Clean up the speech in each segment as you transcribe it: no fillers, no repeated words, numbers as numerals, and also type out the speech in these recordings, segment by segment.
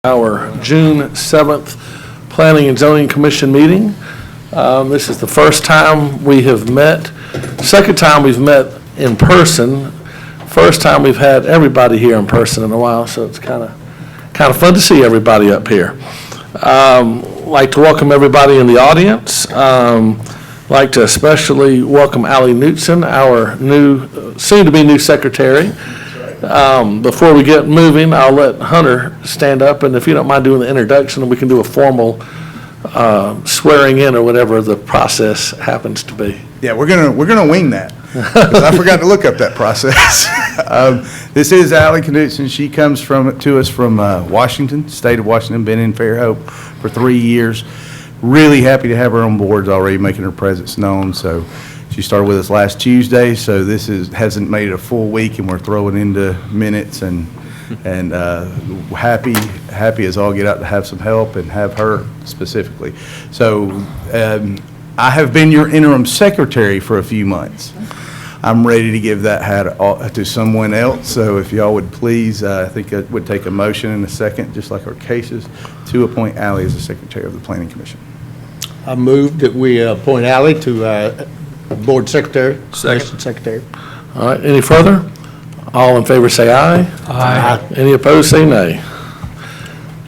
Our June 7th Planning and Zoning Commission meeting. This is the first time we have met, second time we've met in person, first time we've had everybody here in person in a while, so it's kind of fun to see everybody up here. Like to welcome everybody in the audience. Like to especially welcome Knutson, our soon-to-be new secretary. Before we get moving, I'll let Hunter stand up, and if you don't mind doing the introduction, we can do a formal swearing in or whatever the process happens to be. Yeah, we're gonna wing that, because I forgot to look up that process. This is Knutson. She comes to us from Washington, state of Washington, been in Fairhope for 3 years. Really happy to have her on board, already making her presence known. So she started with us last Tuesday, so this hasn't made it a full week, and we're throwing into minutes and happy as all get out to have some help and have her specifically. So I have been your interim secretary for a few months. I'm ready to give that hat to someone else. So if y'all would please, I think it would take a motion in a second, just like our cases, to appoint Allie as the secretary of the Planning Commission. I move that we appoint Allie to Board Secretary. Second. Secretary. All right, any further? All in favor say aye. Aye. Any opposed say nay.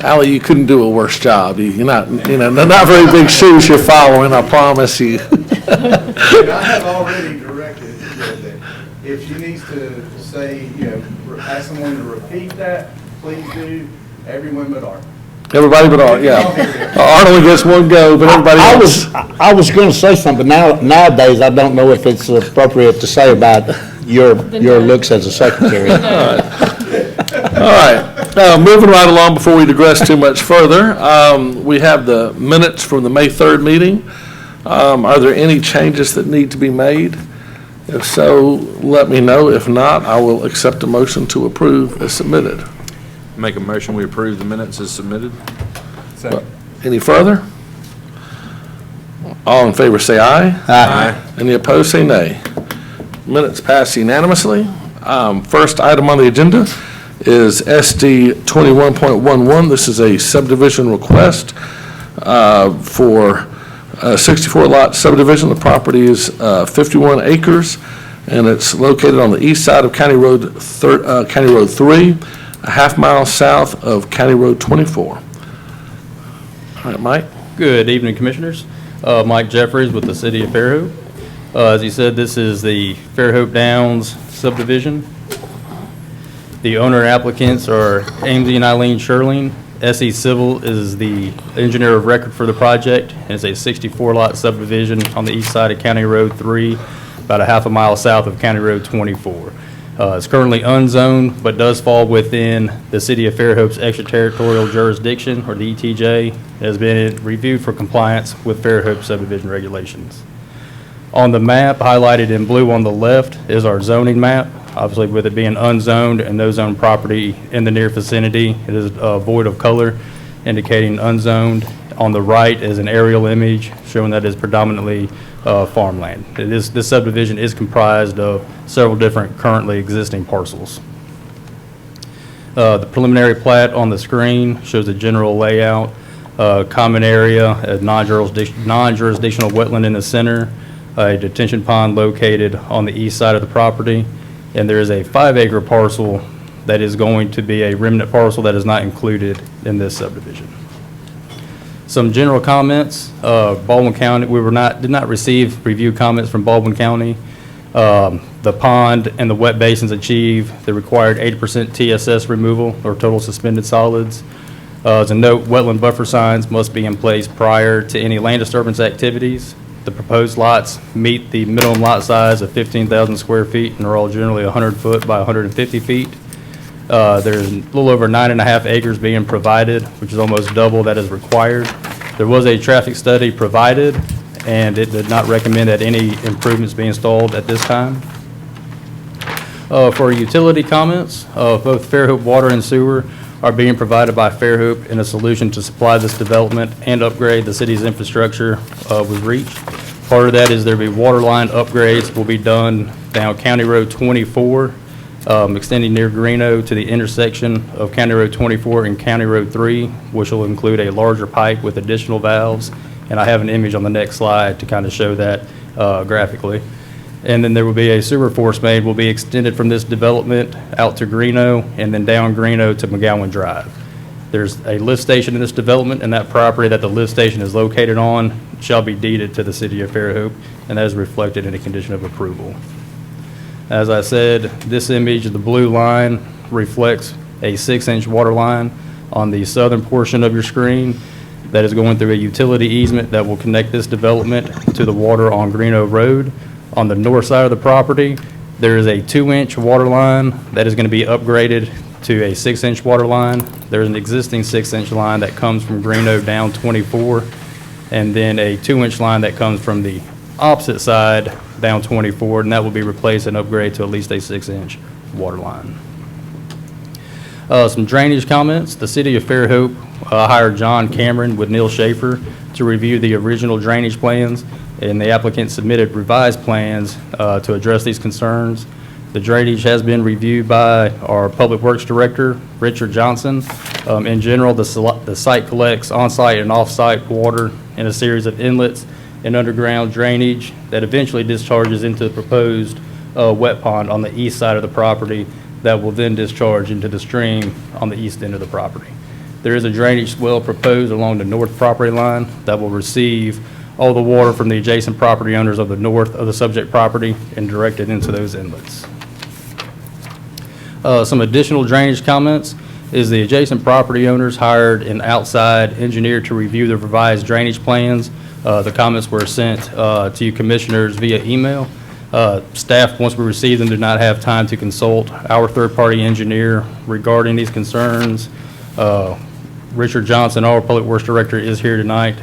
Allie, you couldn't do a worse job. You're not very big shoes you're following, I promise you. I have already directed that if she needs to say, ask someone to repeat that, please do. Everyone but Art. Everybody but Art, yeah. Art only gets one go, but everybody else. I was going to say something. Nowadays, I don't know if it's appropriate to say about your looks as a secretary. All right. Moving right along before we digress too much further, we have the minutes from the May 3rd meeting. Are there any changes that need to be made? If so, let me know. If not, I will accept a motion to approve as submitted. Make a motion, we approve the minutes as submitted. Second. Any further? All in favor say aye. Aye. Any opposed say nay. Minutes pass unanimously. First item on the agenda is SD 21.11. This is a subdivision request for a 64-lot subdivision. The property is 51 acres, and it's located on the east side of County Road 3, a half mile south of County Road 24. All right, Mike. Good evening, Commissioners. Mike Jeffries with the City of Fairhope. As he said, this is the Fairhope Downs subdivision. The owner applicants are Amesy and Eileen Sherling. SE Civil is the engineer of record for the project, and it's a 64-lot subdivision on the east side of County Road 3, about a half a mile south of County Road 24. It's currently unzoned, but does fall within the City of Fairhope's extraterritorial jurisdiction, or the ETJ. It has been reviewed for compliance with Fairhope subdivision regulations. On the map, highlighted in blue on the left, is our zoning map. Obviously, with it being unzoned and no zoned property in the near vicinity, it is void of color, indicating unzoned. On the right is an aerial image showing that it's predominantly farmland. This subdivision is comprised of several different currently existing parcels. The preliminary plat on the screen shows a general layout, common area, a non-jurisdictional wetland in the center, a detention pond located on the east side of the property, and there is a 5-acre parcel that is going to be a remnant parcel that is not included in this subdivision. Some general comments. Baldwin County, did not receive review comments from Baldwin County. The pond and the wet basins achieve the required 80% TSS removal, or total suspended solids. As a note, wetland buffer signs must be in place prior to any land disturbance activities. The proposed lots meet the minimum lot size of 15,000 square feet and are all generally 100 foot by 150 feet. There's a little over 9.5 acres being provided, which is almost double that is required. There was a traffic study provided, and it did not recommend that any improvements be installed at this time. For utility comments, both Fairhope Water and Sewer are being provided by Fairhope, and a solution to supply this development and upgrade the city's infrastructure was reached. Part of that is there will be water line upgrades will be done down County Road 24 extending near Greeno to the intersection of County Road 24 and County Road 3, which will include a larger pipe with additional valves. And I have an image on the next slide to kind of show that graphically. And then there will be a sewer force main will be extended from this development out to Greeno and then down Greeno to McGowan Drive. There's a lift station in this development, and that property that the lift station is located on shall be deeded to the city of Fairhope, and that is reflected in a condition of approval. As I said, this image, the blue line, reflects a 6-inch water line on the southern portion of your screen that is going through a utility easement that will connect this development to the water on Greeno Road. On the north side of the property, there is a 2-inch water line that is going to be upgraded to a 6-inch water line. There's an existing 6-inch line that comes from Greeno down 24, and then a 2-inch line that comes from the opposite side down 24, and that will be replaced and upgraded to at least a 6-inch water line. Some drainage comments. The city of Fairhope hired John Cameron with Neil Schaefer to review the original drainage plans, and the applicant submitted revised plans to address these concerns. The drainage has been reviewed by our Public Works Director, Richard Johnson. In general, the site collects on-site and off-site water in a series of inlets and underground drainage that eventually discharges into the proposed wet pond on the east side of the property that will then discharge into the stream on the east end of the property. There is a drainage swell proposed along the north property line that will receive all the water from the adjacent property owners of the north of the subject property and direct it into those inlets. Some additional drainage comments is the adjacent property owners hired an outside engineer to review the revised drainage plans. The comments were sent to you commissioners via email. Staff, once we receive them, did not have time to consult our third-party engineer regarding these concerns. Richard Johnson, our Public Works Director, is here tonight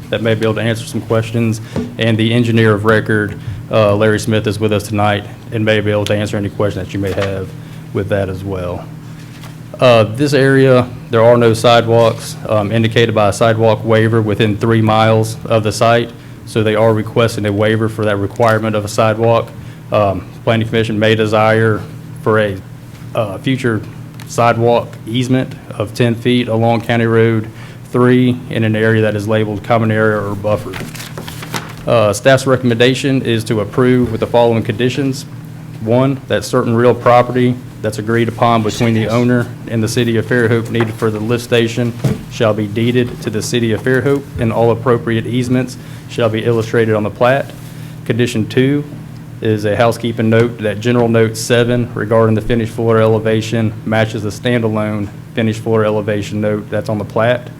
that may be able to answer some questions, and the engineer of record, Larry Smith, is with us tonight and may be able to answer any questions that you may have with that as well. This area, there are no sidewalks indicated by a sidewalk waiver within 3 miles of the site, so they are requesting a waiver for that requirement of a sidewalk. Planning Commission may desire for a future sidewalk easement of 10 feet along County Road 3 in an area that is labeled common area or buffer. Staff's recommendation is to approve with the following conditions. 1, that certain real property that's agreed upon between the owner and the city of Fairhope needed for the lift station shall be deeded to the city of Fairhope, and all appropriate easements shall be illustrated on the plat. Condition 2 is a housekeeping note that General Note 7 regarding the finished floor elevation matches the standalone finished floor elevation note that's on the plat.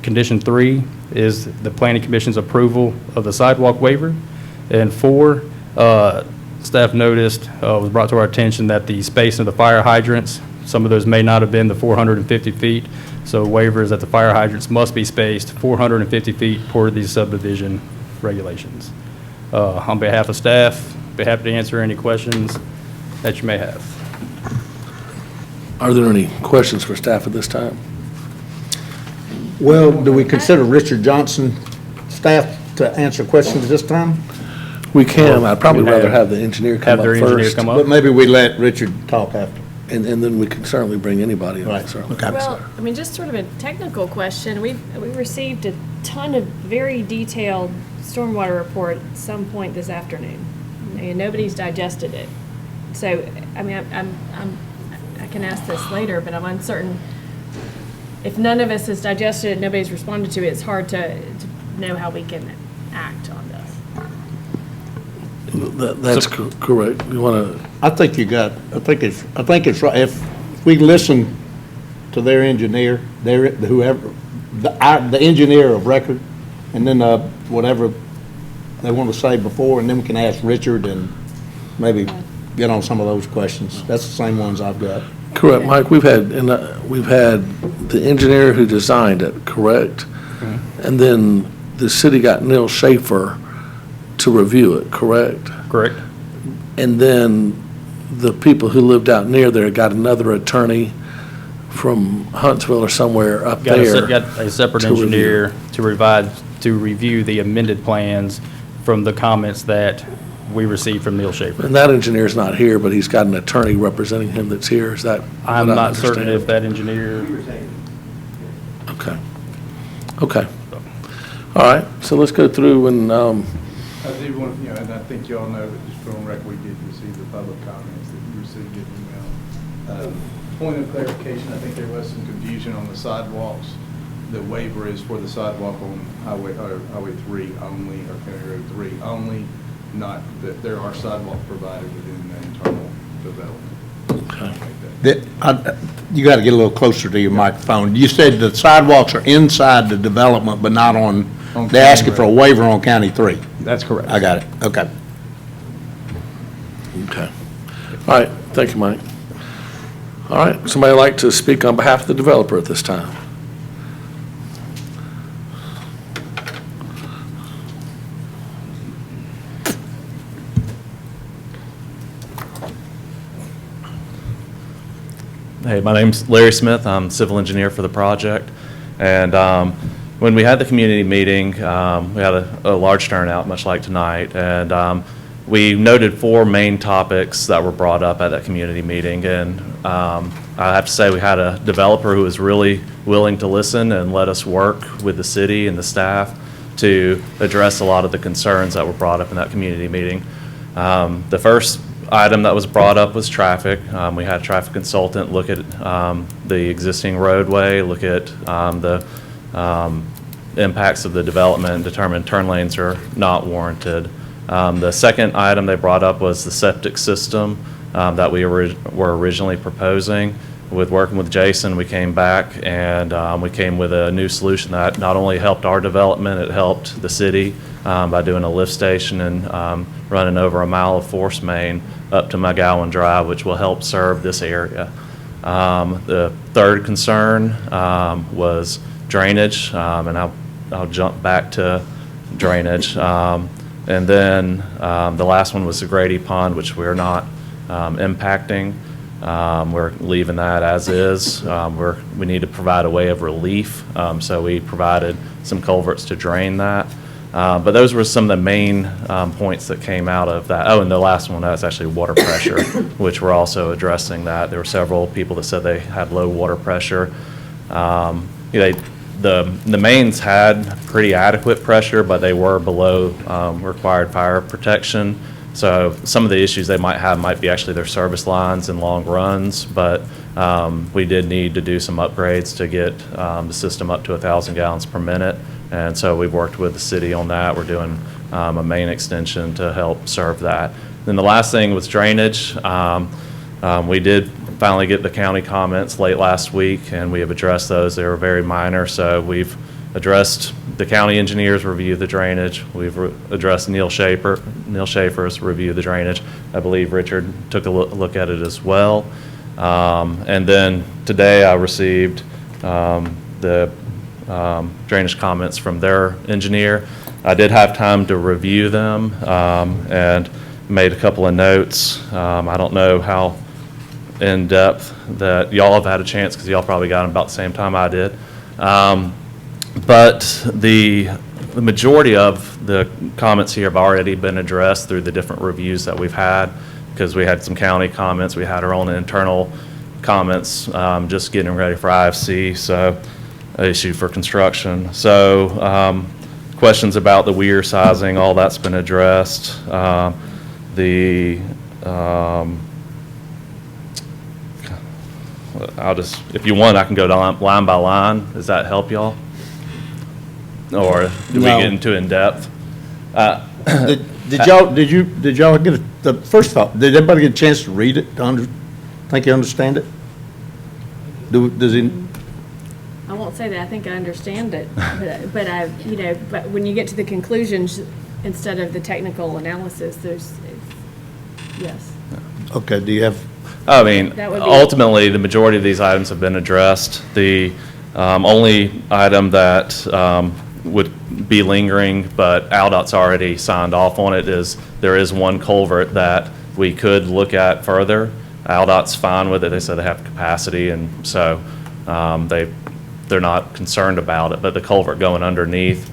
Condition 3 is the Planning Commission's approval of the sidewalk waiver. And 4, staff noticed, was brought to our attention that the spacing of the fire hydrants, some of those may not have been the 450 feet. So waivers that the fire hydrants must be spaced 450 feet per these subdivision regulations. On behalf of staff, be happy to answer any questions that you may have. Are there any questions for staff at this time? Well, do we consider Richard Johnson staff to answer questions at this time? We can. I'd probably rather have the engineer come Have up their engineer first, come up. But maybe we let Richard talk after. and then we can certainly bring anybody up. Right. certainly. Okay. Well, I mean, just sort of a technical question. We received a ton of very detailed stormwater report at some point this afternoon, and nobody's digested it. So, I mean, I can ask this later, but I'm uncertain. If none of us has digested it, nobody's responded to it, it's hard to know how we can act on this. That's correct. You want to, I think it's right. If we listen to their engineer, whoever, the engineer of record, and then whatever they want to say before, and then we can ask Richard and maybe get on some of those questions. That's the same ones I've got. correct, Mike, we've had the engineer who designed it, correct? And then the city got Neil Schaefer to review it, correct? Correct. And then the people who lived out near there got another attorney from Huntsville or somewhere up Got there. a separate to review. engineer to review the amended plans from the comments that we received from Neil Schaefer. And that engineer's not here, but he's got an attorney representing him that's here, is that? I'm what I not certain understand? if that engineer, Okay. Okay. All right, so let's go through and, I do want, and I think you all know, but just for on record, we did receive the public comments that you received in email. Point of clarification, I think there was some confusion on the sidewalks. The waiver is for the sidewalk on Highway 3 only, or County Road 3 only, not that there are sidewalks provided within the internal development. You got to get a little closer to your microphone. You said the sidewalks are inside the development, but not on, On they're asking County for a waiver on County 3. That's correct. I got it, okay. okay. All right, thank you, Mike. All right, somebody like to speak on behalf of the developer at this time? Hey, my name's Larry Smith. I'm civil engineer for the project. And when we had the community meeting, we had a large turnout, much like tonight. And we noted 4 main topics that were brought up at that community meeting. And I have to say we had a developer who was really willing to listen and let us work with the city and the staff to address a lot of the concerns that were brought up in that community meeting. The first item that was brought up was traffic. We had a traffic consultant look at the existing roadway, look at the impacts of the development, and determine turn lanes are not warranted. The second item they brought up was the septic system that we were originally proposing. With working with Jason, we came back and we came with a new solution that not only helped our development, it helped the city by doing a lift station and running over a mile of force main up to McGowan Drive, which will help serve this area. The third concern was drainage, and I'll jump back to drainage. And then the last one was the Grady Pond, which we're not impacting. We're leaving that as is. We need to provide a way of relief, so we provided some culverts to drain that. But those were some of the main points that came out of that. Oh, and the last one, that's actually water pressure, which we're also addressing that. There were several people that said they had low water pressure. The mains had pretty adequate pressure, but they were below required fire protection. So some of the issues they might have might be actually their service lines and long runs, but we did need to do some upgrades to get the system up to 1,000 gallons per minute. And so we've worked with the city on that. We're doing a main extension to help serve that. Then the last thing was drainage. We did finally get the county comments late last week, and we have addressed those. They were very minor, so we've addressed the county engineer's review of the drainage. We've addressed Neil Schaefer's review of the drainage. I believe Richard took a look at it as well. And then today I received the drainage comments from their engineer. I did have time to review them and made a couple of notes. I don't know how in depth that y'all have had a chance, because y'all probably got them about the same time I did. But the majority of the comments here have already been addressed through the different reviews that we've had, because we had some county comments, we had our own internal comments, just getting ready for IFC, so issue for construction. So questions about the weir sizing, all that's been addressed. If you want, I can go down line by line. Does that help y'all? Or do we No. get into in-depth? Did y'all get the first of all, did everybody get a chance to read it, think you understand it? Does it? I won't say that I think I understand it, but when you get to the conclusions, instead of the technical analysis, yes. Okay, do you have? I mean, That would be- ultimately, the majority of these items have been addressed. The only item that would be lingering, but ALDOT's already signed off on it, is there is one culvert that we could look at further. ALDOT's fine with it. They said they have capacity, and so they're not concerned about it. But the culvert going underneath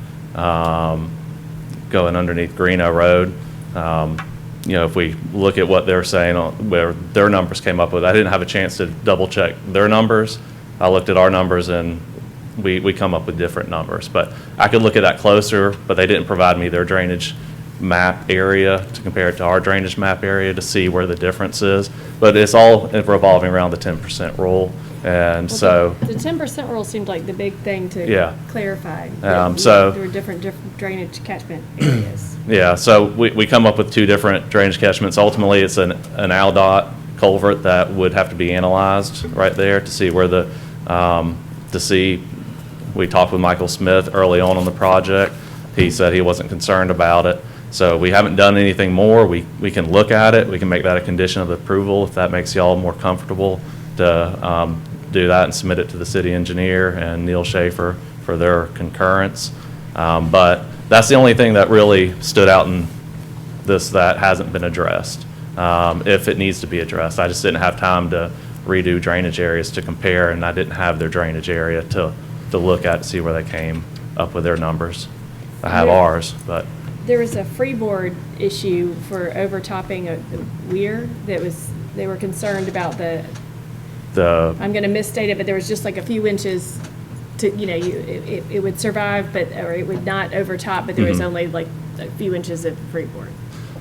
Greeno Road, if we look at what they're saying, where their numbers came up with, I didn't have a chance to double check their numbers. I looked at our numbers and we come up with different numbers. But I could look at that closer, but they didn't provide me their drainage map area to compare it to our drainage map area to see where the difference is. But it's all revolving around the 10% rule. And so. The 10% rule seemed like the big thing to Yeah. clarify. So- There were different drainage catchment areas. Yeah, so we come up with two different drainage catchments. Ultimately, it's an ALDOT culvert that would have to be analyzed right there to see where we talked with Michael Smith early on the project. He said he wasn't concerned about it. So we haven't done anything more. We can look at it. We can make that a condition of approval if that makes y'all more comfortable to do that and submit it to the city engineer and Neil Schaefer for their concurrence. But that's the only thing that really stood out in this that hasn't been addressed, if it needs to be addressed. I just didn't have time to redo drainage areas to compare, and I didn't have their drainage area to look at to see where they came up with their numbers. I have Yeah. ours, but There was a freeboard issue for overtopping a weir they were concerned about I'm going to misstate it, but there was just like a few inches to, it would survive, or it would not overtop, but there was only like a few inches of freeboard.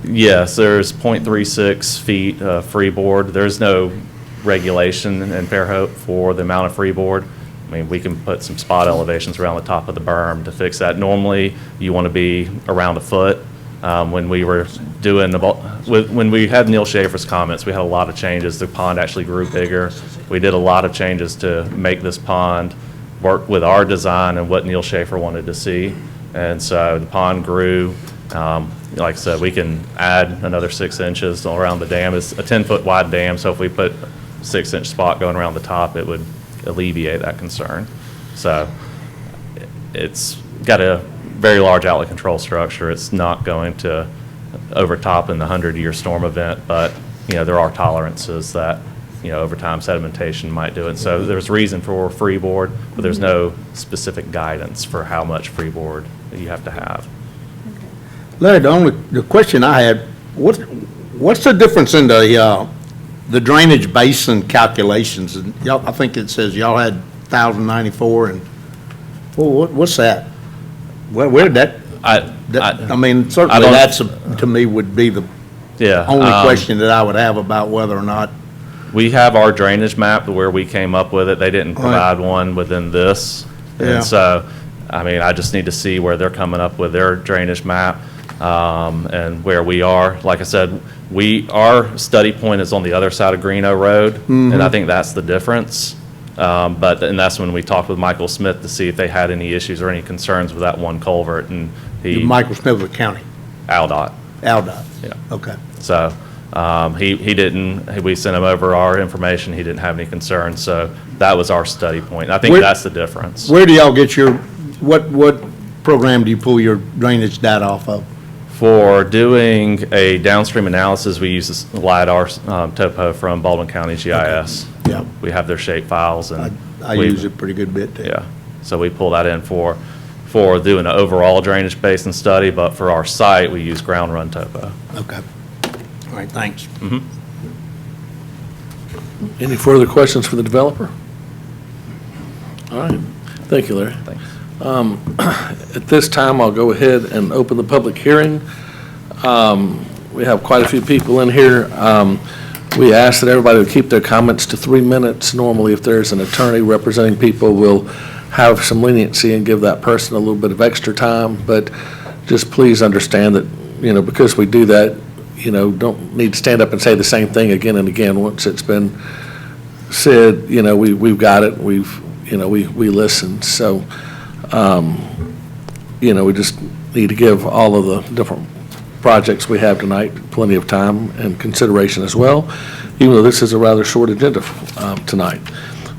yes, there's 0.36 feet freeboard. There's no regulation in Fairhope for the amount of freeboard. I mean, we can put some spot elevations around the top of the berm to fix that. Normally, you want to be around a foot. When we were when we had Neil Schaefer's comments, we had a lot of changes. The pond actually grew bigger. We did a lot of changes to make this pond work with our design and what Neil Schaefer wanted to see. And so the pond grew. Like I said, we can add another 6 inches around the dam. It's a 10-foot wide dam, so if we put a 6-inch spot going around the top, it would alleviate that concern. So it's got a very large outlet control structure. It's not going to overtop in the 100-year storm event, but there are tolerances that over time sedimentation might do it. So there's reason for freeboard, but there's no specific guidance for how much freeboard you have to have. Larry, the question I had, what's the difference in the drainage basin calculations? And y'all, I think it says y'all had 1,094, and what's that? Where did that? I mean, certainly that's to me would be the only question that I would have about whether or not. We have our drainage map where we came up with it. They didn't provide one within this. Yeah. And so, I mean, I just need to see where they're coming up with their drainage map, and where we are. Like I said, our study point is on the other side of Greeno Road, and I think that's the difference. And that's when we talked with Michael Smith to see if they had any issues or any concerns with that one culvert, and Michael Smith of the county. ALDOT. ALDOT. Yeah. Okay. So, he didn't, we sent him over our information, he didn't have any concerns, so that was our study point. And I think that's the difference. Where do y'all get what program do you pull your drainage data off of? For doing a downstream analysis, we use this LiDAR topo from Baldwin County GIS. Okay. Yeah. We have their shape files, and I use it pretty good bit too. Yeah, so we pull that in for doing an overall drainage basin study, but for our site, we use ground run topo. Okay. All right, thanks. Any further questions for the developer? All right. Thank you, Larry. Thanks. At this time, I'll go ahead and open the public hearing. We have quite a few people in here. We ask that everybody would keep their comments to 3 minutes. Normally, if there's an attorney representing people, we'll have some leniency and give that person a little bit of extra time. But just please understand that, because we do that, don't need to stand up and say the same thing again and again. Once it's been said, we've got it. We listen. So, we just need to give all of the different projects we have tonight plenty of time and consideration as well, even though this is a rather short agenda tonight.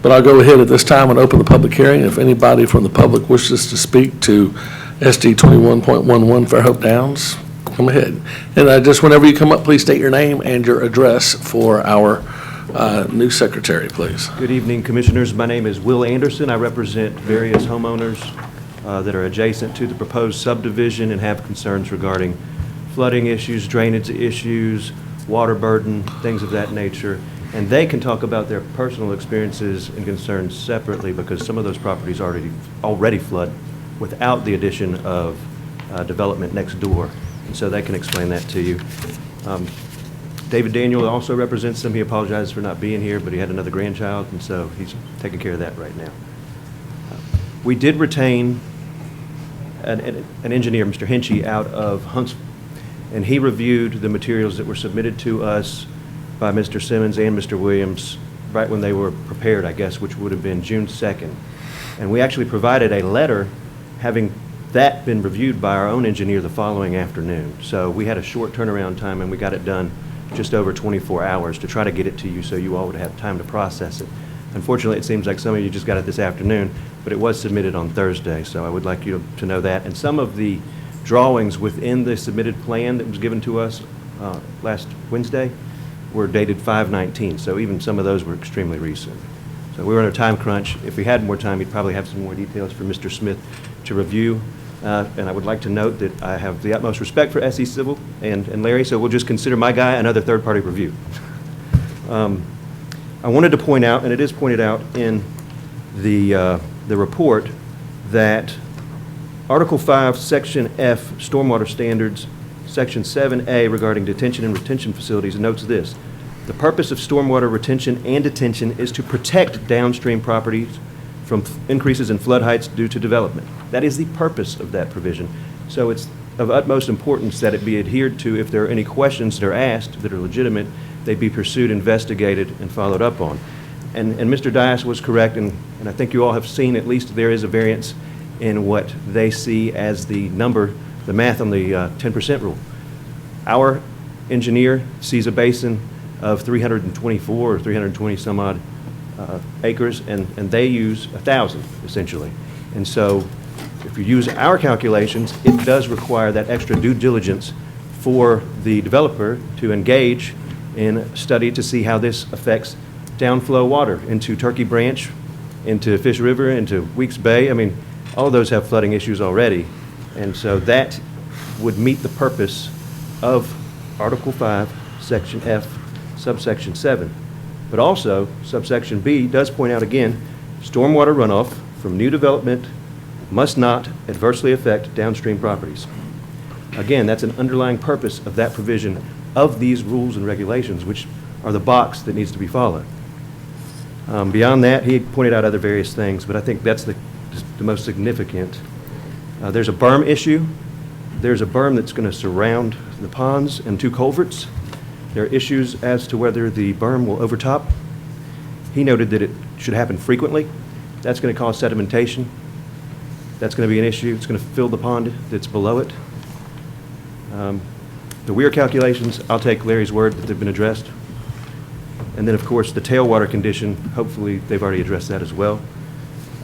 But I'll go ahead at this time and open the public hearing. If anybody from the public wishes to speak to SD 21.11 Fairhope Downs, come ahead. And just whenever you come up, please state your name and your address for our new secretary, please. Good evening, Commissioners. My name is Will Anderson. I represent various homeowners that are adjacent to the proposed subdivision and have concerns regarding flooding issues, drainage issues, water burden, things of that nature. And they can talk about their personal experiences and concerns separately because some of those properties already flood without the addition of development next door. And so they can explain that to you. David Daniel also represents them. He apologizes for not being here, but he had another grandchild, and so he's taking care of that right now. We did retain an engineer, Mr. Hinchy, out of Huntsville, and he reviewed the materials that were submitted to us by Mr. Simmons and Mr. Williams right when they were prepared, I guess, which would have been June 2nd. And we actually provided a letter having that been reviewed by our own engineer the following afternoon. So we had a short turnaround time, and we got it done just over 24 hours to try to get it to you so you all would have time to process it. Unfortunately, it seems like some of you just got it this afternoon, but it was submitted on Thursday, so I would like you to know that. And some of the drawings within the submitted plan that was given to us last Wednesday were dated 5/19, so even some of those were extremely recent. So we were in a time crunch. If we had more time, we'd probably have some more details for Mr. Smith to review. And I would like to note that I have the utmost respect for SE Civil and Larry, so we'll just consider my guy another third-party review. I wanted to point out, and it is pointed out in the report, that Article 5, Section F, Stormwater Standards, Section 7A regarding detention and retention facilities notes this: the purpose of stormwater retention and detention is to protect downstream properties from increases in flood heights due to development. That is the purpose of that provision. So it's of utmost importance that it be adhered to. If there are any questions that are asked that are legitimate, they be pursued, investigated, and followed up on. And Mr. Dias was correct, and I think you all have seen at least there is a variance in what they see as the number, the math on the 10% rule. Our engineer sees a basin of 324 or 320 some odd acres, and they use 1,000 essentially. And so if you use our calculations, it does require that extra due diligence for the developer to engage in a study to see how this affects downflow water into Turkey Branch, into Fish River, into Weeks Bay. I mean, all of those have flooding issues already. And so that would meet the purpose of Article 5, Section F, subsection 7. But also, subsection B does point out again, stormwater runoff from new development must not adversely affect downstream properties. Again, that's an underlying purpose of that provision of these rules and regulations, which are the box that needs to be followed. Beyond that, he pointed out other various things, but I think that's the most significant. There's a berm issue. There's a berm that's going to surround the ponds and 2 culverts. There are issues as to whether the berm will overtop. He noted that it should happen frequently. That's going to cause sedimentation. That's going to be an issue. It's going to fill the pond that's below it. The weir calculations, I'll take Larry's word that they've been addressed. And then, of course, the tailwater condition, hopefully they've already addressed that as well.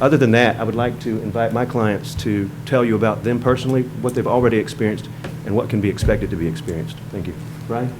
Other than that, I would like to invite my clients to tell you about them personally, what they've already experienced, and what can be expected to be experienced. Thank you. Brian?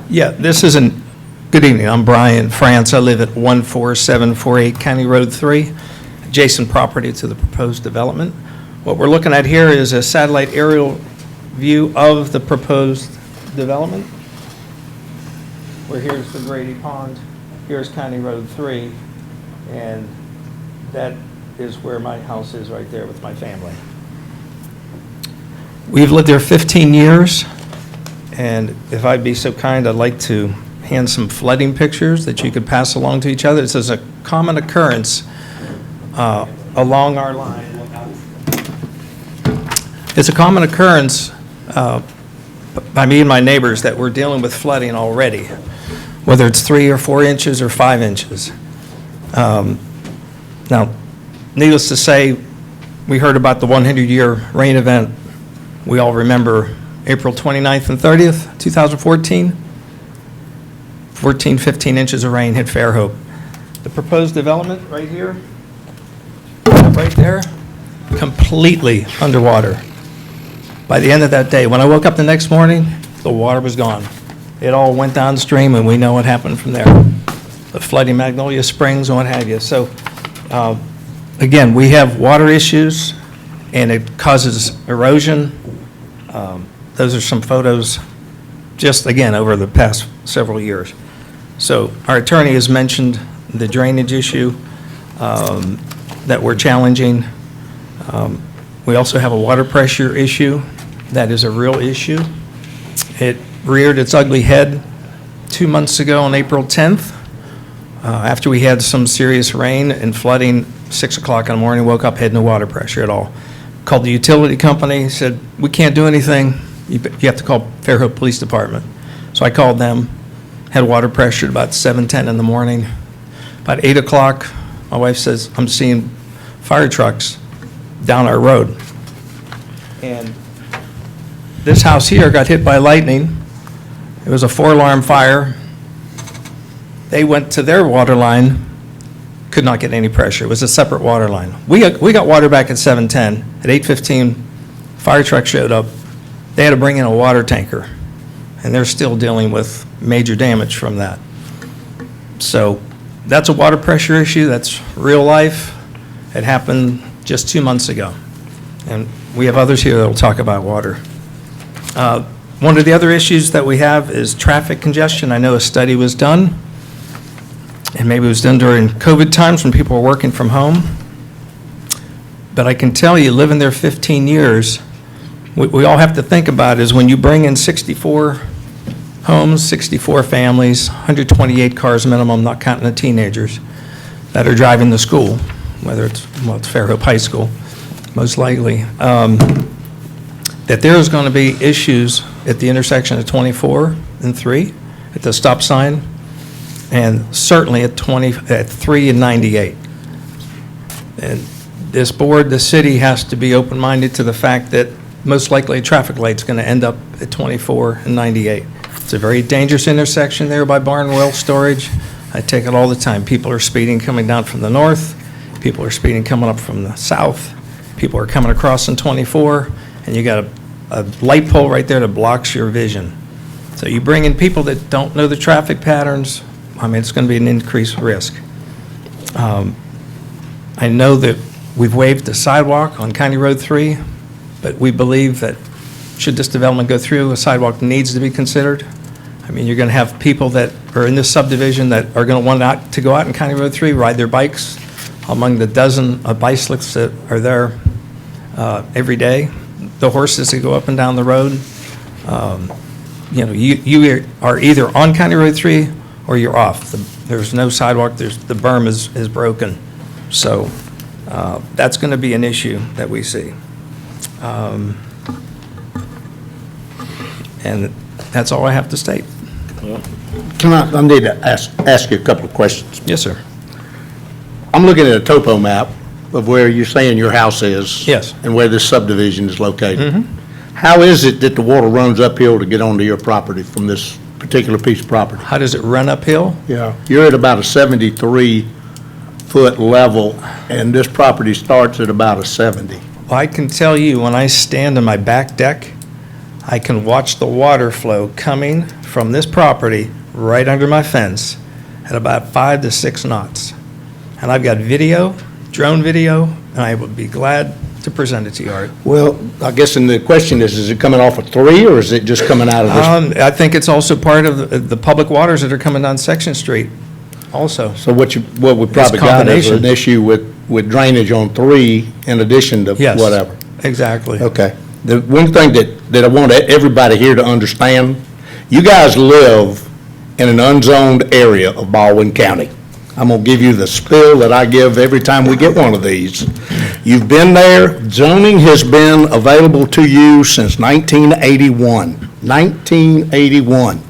Yeah, this isn't, good evening, I'm Brian France. I live at 14748 County Road 3, adjacent property to the proposed development. What we're looking at here is a satellite aerial view of the proposed development. Where here's the Grady Pond, here's County Road 3, and that is where my house is right there with my family. We've lived there 15 years. And if I'd be so kind, I'd like to hand some flooding pictures that you could pass along to each other. This is a common occurrence along our line. It's a common occurrence by me and my neighbors that we're dealing with flooding already, whether it's 3 or 4 inches or 5 inches. Now, needless to say, we heard about the 100-year rain event. We all remember April 29th and 30th, 2014. 15 inches of rain hit Fairhope. The proposed development right here, right there, completely underwater. By the end of that day, when I woke up the next morning, the water was gone. It all went downstream, and we know what happened from there. The flooding Magnolia Springs and what have you. So, again, we have water issues, and it causes erosion. Those are some photos just, again, over the past several years. So our attorney has mentioned the drainage issue that we're challenging. We also have a water pressure issue. That is a real issue. It reared its ugly head 2 months ago on April 10th, after we had some serious rain and flooding. 6 o'clock in the morning, woke up, had no water pressure at all. Called the utility company, said, we can't do anything. You have to call Fairhope Police Department. So I called them, had water pressure at about 7:10 in the morning. About 8 o'clock, my wife says, I'm seeing fire trucks down our road. And this house here got hit by lightning. It was a 4-alarm fire. They went to their water line, could not get any pressure. It was a separate water line. We got water back at 7:10. At 8:15, fire truck showed up. They had to bring in a water tanker, and they're still dealing with major damage from that. So that's a water pressure issue. That's real life. It happened just 2 months ago. And we have others here that will talk about water. One of the other issues that we have is traffic congestion. I know a study was done, and maybe it was done during COVID times when people were working from home. But I can tell you, living there 15 years, what we all have to think about is when you bring in 64 homes, 64 families, 128 cars minimum, not counting the teenagers that are driving to school, whether it's Fairhope High School, most likely, that there's going to be issues at the intersection of 24 and 3, at the stop sign, and certainly at 3 and 98. And this board, the city, has to be open-minded to the fact that most likely a traffic light's going to end up at 24 and 98. It's a very dangerous intersection there by Barnwell Storage. I take it all the time. People are speeding coming down from the north. People are speeding coming up from the south. People are coming across in 24, and you got a light pole right there that blocks your vision. So you bring in people that don't know the traffic patterns, I mean, it's going to be an increased risk. I know that we've waived the sidewalk on County Road 3, but we believe that should this development go through, a sidewalk needs to be considered. I mean, you're going to have people that are in this subdivision that are going to want to go out on County Road 3, ride their bikes among the dozen bicyclists that are there every day, the horses that go up and down the road. You are either on County Road 3 or you're off. There's no sidewalk, the berm is broken. So that's going to be an issue that we see. And that's all I have to state. I need to ask you a couple of questions. Yes, sir. I'm looking at a topo map of where you're saying your house is. Yes. And where this subdivision is located. Mm-hmm. How is it that the water runs uphill to get onto your property from this particular piece of property? How does it run uphill? Yeah. You're at about a 73-foot level, and this property starts at about a 70. Well, I can tell you, when I stand on my back deck, I can watch the water flow coming from this property right under my fence at about 5 to 6 knots. And I've got video, drone video, and I would be glad to present it to you, Art. Well, I guess, and the question is it coming off of 3, or is it just coming out of this? I think it's also part of the public waters that are coming down Section Street also. So what we probably got is an issue with drainage on 3 in addition to Yes, whatever. exactly. Okay. The one thing that I want everybody here to understand, you guys live in an unzoned area of Baldwin County. I'm going to give you the spill that I give every time we get one of these. You've been there. Zoning has been available to you since 1981. 1981.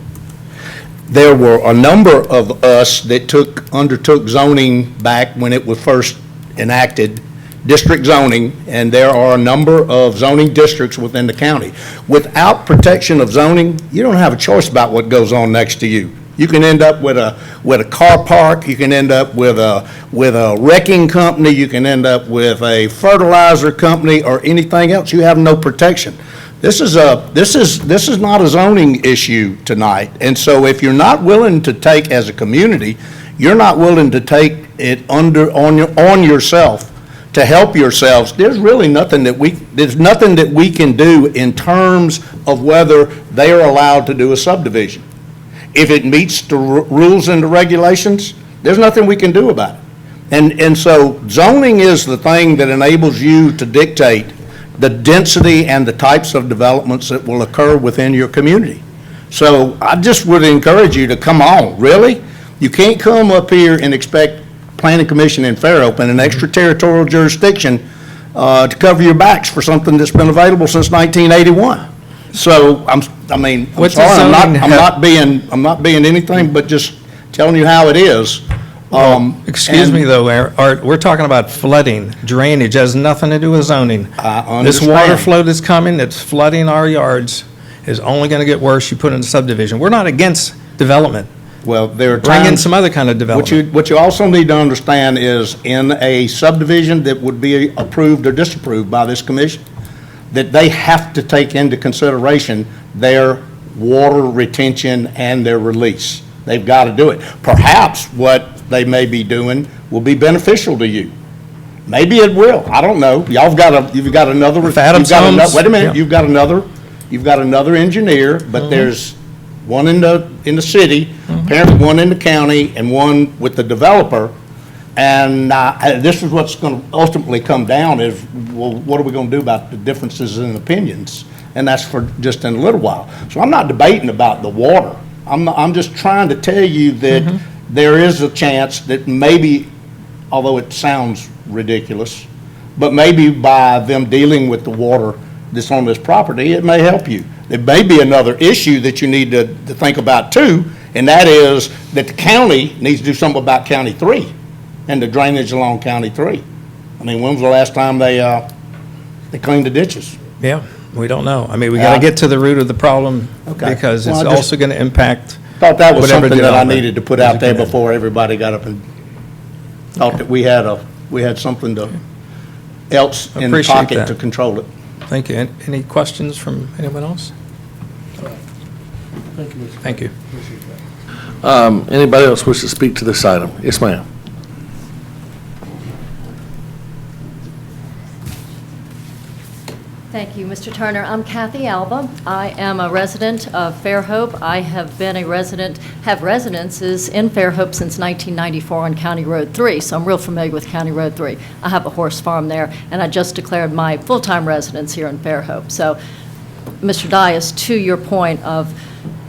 There were a number of us that undertook zoning back when it was first enacted district zoning, and there are a number of zoning districts within the county. Without protection of zoning, you don't have a choice about what goes on next to you. You can end up with a car park, you can end up with a wrecking company, you can end up with a fertilizer company or anything else. You have no protection. This is not a zoning issue tonight. And so if you're not willing to take, as a community, you're not willing to take it on yourself to help yourselves, there's really nothing that we can do in terms of whether they are allowed to do a subdivision. If it meets the rules and the regulations, there's nothing we can do about it. And so zoning is the thing that enables you to dictate the density and the types of developments that will occur within your community. So I just would encourage you to come on, really? You can't come up here and expect Planning Commission in Fairhope and an extraterritorial jurisdiction to cover your backs for something that's been available since 1981. So I'm sorry, I'm not being anything but just telling you how it is. Excuse me, though, Art, we're talking about flooding, drainage, has nothing to do with zoning. I understand. This water flow that's coming, that's flooding our yards, is only going to get worse. You put in a subdivision. We're not against development. Well, there are Bring in times, some other kind of development. what you also need to understand is in a subdivision that would be approved or disapproved by this commission, that they have to take into consideration their water retention and their release. They've got to do it. Perhaps what they may be doing will be beneficial to you. Maybe it will. I don't know. You've got another. If Adams Homes- Wait a minute. yeah. You've got another engineer, but there's one in the city, apparently one in the county, and one with the developer. And this is what's going to ultimately come down is, well, what are we going to do about the differences in opinions? And that's for just in a little while. So I'm not debating about the water. I'm just trying to tell you that there is a chance that maybe, although it sounds ridiculous, but maybe by them dealing with the water that's on this property, it may help you. There may be another issue that you need to think about too, and that is that the county needs to do something about County 3 and the drainage along County 3. I mean, when was the last time they cleaned the ditches? Yeah, we don't know. I mean, we got to get to the root of the problem Okay. because Well, it's I just also going to impact Thought that was whatever something that I development needed to put is out there permitted. before everybody got up and thought that we had something else in the Appreciate pocket that. to control it. Thank you. Any questions from anyone else? Thank you. Anybody else wish to speak to this item? Yes, ma'am. Thank you, Mr. Turner. I'm Kathy Alba. I am a resident of Fairhope. I have been have residences in Fairhope since 1994 on County Road 3, so I'm real familiar with County Road 3. I have a horse farm there, and I just declared my full-time residence here in Fairhope. So, Mr. Dias, to your point of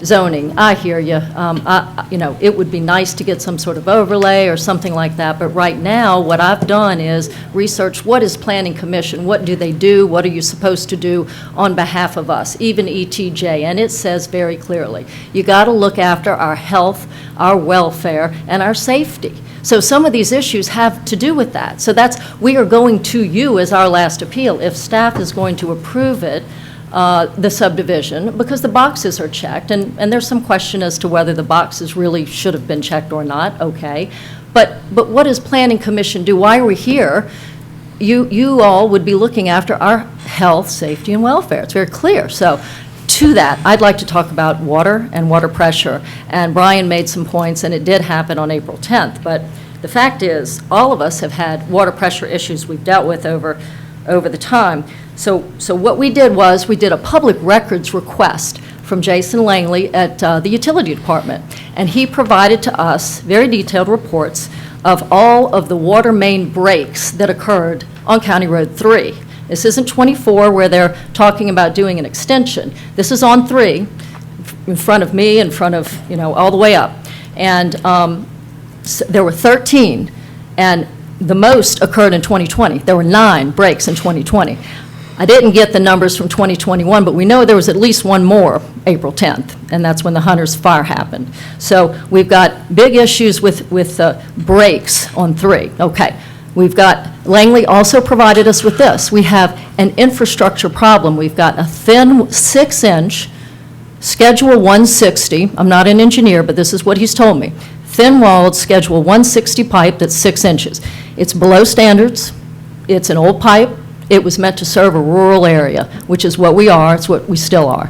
zoning, I hear you. It would be nice to get some sort of overlay or something like that, but right now, what I've done is research what is Planning Commission, what do they do, what are you supposed to do on behalf of us, even ETJ, and it says very clearly, you got to look after our health, our welfare, and our safety. So some of these issues have to do with that. So we are going to you as our last appeal. If staff is going to approve it, the subdivision, because the boxes are checked, and there's some question as to whether the boxes really should have been checked or not, okay. But what does Planning Commission do? Why are we here? You all would be looking after our health, safety, and welfare. It's very clear. So to that, I'd like to talk about water and water pressure. And Brian made some points, and it did happen on April 10th. But the fact is, all of us have had water pressure issues we've dealt with over the time. So what we did was, we did a public records request from Jason Langley at the Utility Department, and he provided to us very detailed reports of all of the water main breaks that occurred on County Road 3. This isn't 24 where they're talking about doing an extension. This is on 3, in front of me, in front of, all the way up. And there were 13, and the most occurred in 2020. There were 9 breaks in 2020. I didn't get the numbers from 2021, but we know there was at least one more April 10th, and that's when the Hunter's fire happened. So we've got big issues with breaks on 3. Okay. Langley also provided us with this. We have an infrastructure problem. We've got a thin 6-inch Schedule 160, I'm not an engineer, but this is what he's told me, thin-walled Schedule 160 pipe that's 6 inches. It's below standards, it's an old pipe, it was meant to serve a rural area, which is what we are, it's what we still are.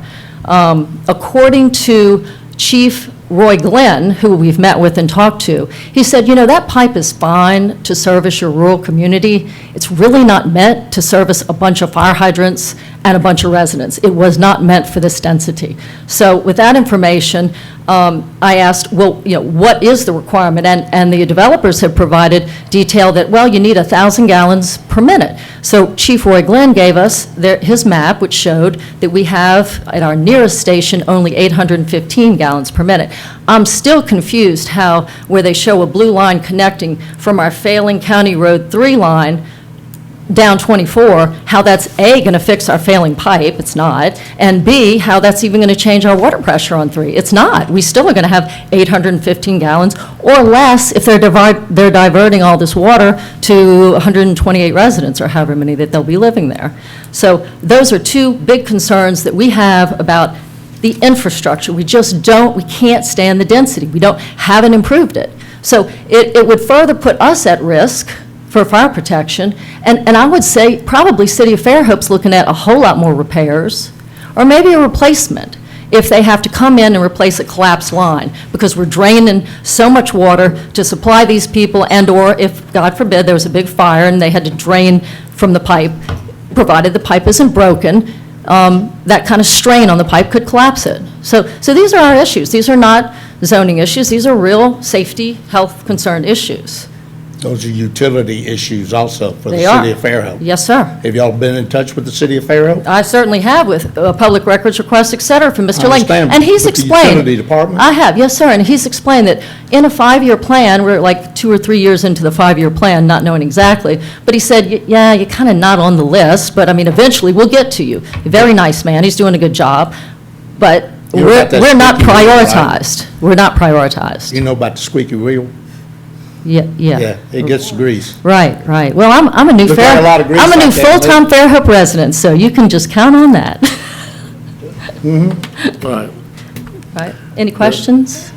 According to Chief Roy Glenn, who we've met with and talked to, he said, that pipe is fine to service your rural community. It's really not meant to service a bunch of fire hydrants and a bunch of residents. It was not meant for this density. So with that information, I asked, well, what is the requirement? And the developers have provided detail that, well, you need 1,000 gallons per minute. So Chief Roy Glenn gave us his map, which showed that we have, at our nearest station, only 815 gallons per minute. I'm still confused where they show a blue line connecting from our failing County Road 3 line down 24, how that's A, going to fix our failing pipe, it's not, and B, how that's even going to change our water pressure on 3. It's not. We still are going to have 815 gallons or less if they're diverting all this water to 128 residents or however many that they'll be living there. So those are two big concerns that we have about the infrastructure. We can't stand the density. We haven't improved it. So it would further put us at risk for fire protection, and I would say probably City of Fairhope's looking at a whole lot more repairs, or maybe a replacement, if they have to come in and replace a collapsed line, because we're draining so much water to supply these people, and/or if, God forbid, there was a big fire and they had to drain from the pipe, provided the pipe isn't broken, that kind of strain on the pipe could collapse it. So these are our issues. These are not zoning issues. These are real safety, health concern issues. Those are utility issues also for the They are. city of Fairhope. Yes, sir. Have y'all been in touch with the city of Fairhope? I certainly have with public records requests, et cetera, from Mr. Lane. understand, And he's but the explained. utility department? I have, yes, sir. And he's explained that in a 5-year plan, we're like 2 or 3 years into the 5-year plan, not knowing exactly, but he said, yeah, you're kind of not on the list, but I mean, eventually we'll get to you. Very nice man. He's doing a good job, but You know about that we're not squeaky wheel, right? prioritized. We're not prioritized. You know about the squeaky wheel? Yeah. Yeah, it gets the grease. Right. Well, I'm a new We've got a lot of grease I'm a new like that, full-time Fairhope resident, so you can just count on that. Right. Right. Any questions?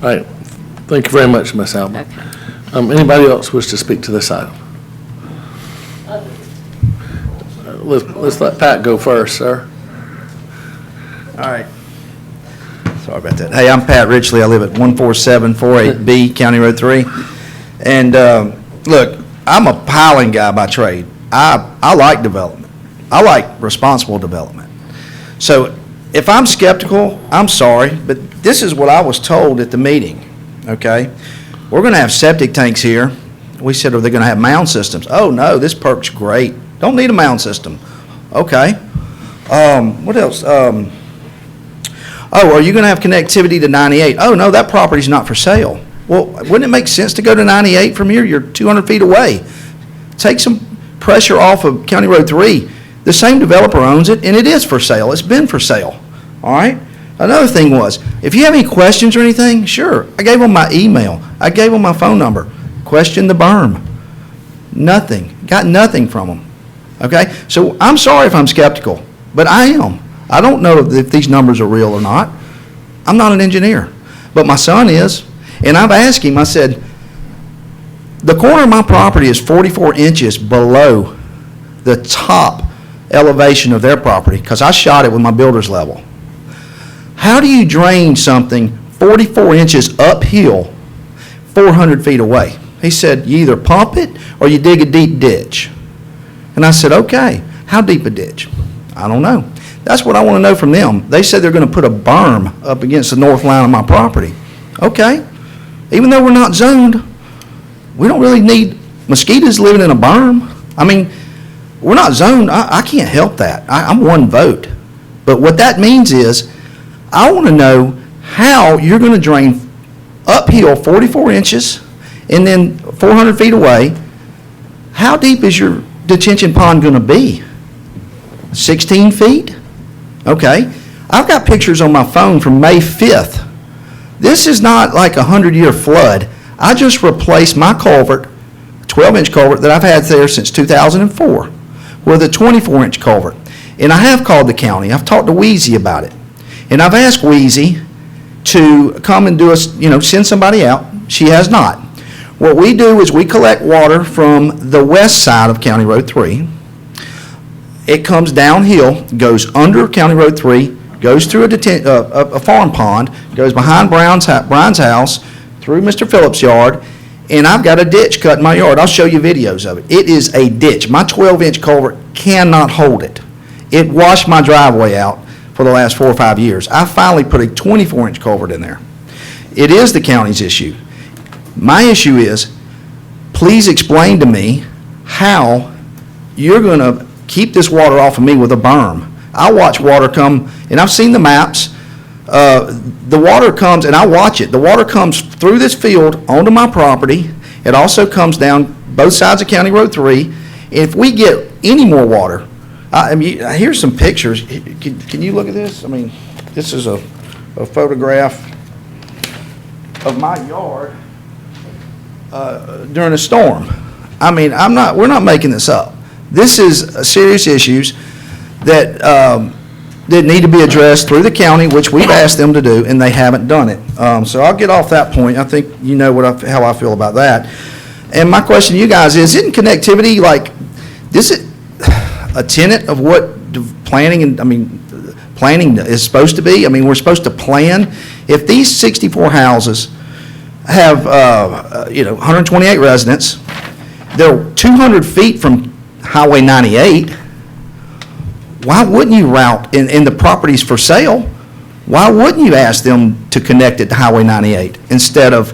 All right. Thank you very much, Ms. Alba. Anybody else wish to speak to this item? Let's let Pat go first, sir. All right. Sorry about that. Hey, I'm Pat Richley. I live at 14748B, County Road 3. And look, I'm a piling guy by trade. I like development. I like responsible development. So if I'm skeptical, I'm sorry, but this is what I was told at the meeting, okay? We're going to have septic tanks here. We said, are they going to have mound systems? Oh, no, this perk's great. Don't need a mound system. Okay. What else? Oh, are you going to have connectivity to 98? Oh, no, that property's not for sale. Well, wouldn't it make sense to go to 98 from here? You're 200 feet away. Take some pressure off of County Road 3. The same developer owns it, and it is for sale. It's been for sale. All right? Another thing was, if you have any questions or anything, sure. I gave them my email. I gave them my phone number. Question the berm. Nothing. Got nothing from them. Okay? So I'm sorry if I'm skeptical, but I am. I don't know if these numbers are real or not. I'm not an engineer, but my son is. And I've asked him, I said, the corner of my property is 44 inches below the top elevation of their property, because I shot it with my builder's level. How do you drain something 44 inches uphill, 400 feet away? He said, you either pump it or you dig a deep ditch. And I said, okay, how deep a ditch? I don't know. That's what I want to know from them. They said they're going to put a berm up against the north line of my property. Okay. Even though we're not zoned, we don't really need mosquitoes living in a berm. I mean, we're not zoned. I can't help that. I'm one vote. But what that means is I want to know how you're going to drain uphill 44 inches and then 400 feet away. How deep is your detention pond going to be? 16 feet? Okay. I've got pictures on my phone from May 5th. This is not like a 100-year flood. I just replaced my culvert 12-inch culvert that I've had there since 2004 with a 24-inch culvert. And I have called the county. I've talked to Wheezy about it. And I've asked Wheezy to come and do us, send somebody out. She has not. What we do is we collect water from the west side of County Road 3. It comes downhill, goes under County Road 3, goes through a farm pond, goes behind Brian's house, through Mr. Phillips' yard, and I've got a ditch cut in my yard. I'll show you videos of it. It is a ditch. My 12-inch culvert cannot hold it. It washed my driveway out for the last 4 or 5 years. I finally put a 24-inch culvert in there. It is the county's issue. My issue is, please explain to me how you're going to keep this water off of me with a berm. I watch water come, and I've seen the maps. The water comes, and I watch it. The water comes through this field onto my property. It also comes down both sides of County Road 3. If we get any more water, here's some pictures. Can you look at this? I mean, this is a photograph of my yard during a storm. I mean, we're not making this up. This is serious issues that need to be addressed through the county, which we've asked them to do, and they haven't done it. So I'll get off that point. I think you know how I feel about that. And my question to you guys is, isn't connectivity this is a tenet of what planning is supposed to be? I mean, we're supposed to plan. If these 64 houses have 128 residents, they're 200 feet from Highway 98. Why wouldn't you route, in the properties for sale, why wouldn't you ask them to connect it to Highway 98 instead of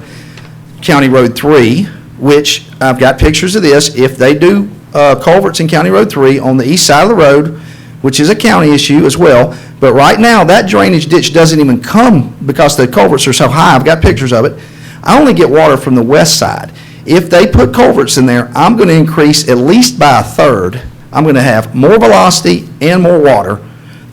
County Road 3, which I've got pictures of this. If they do culverts in County Road 3 on the east side of the road, which is a county issue as well, but right now that drainage ditch doesn't even come because the culverts are so high. I've got pictures of it. I only get water from the west side. If they put culverts in there, I'm going to increase at least by a third. I'm going to have more velocity and more water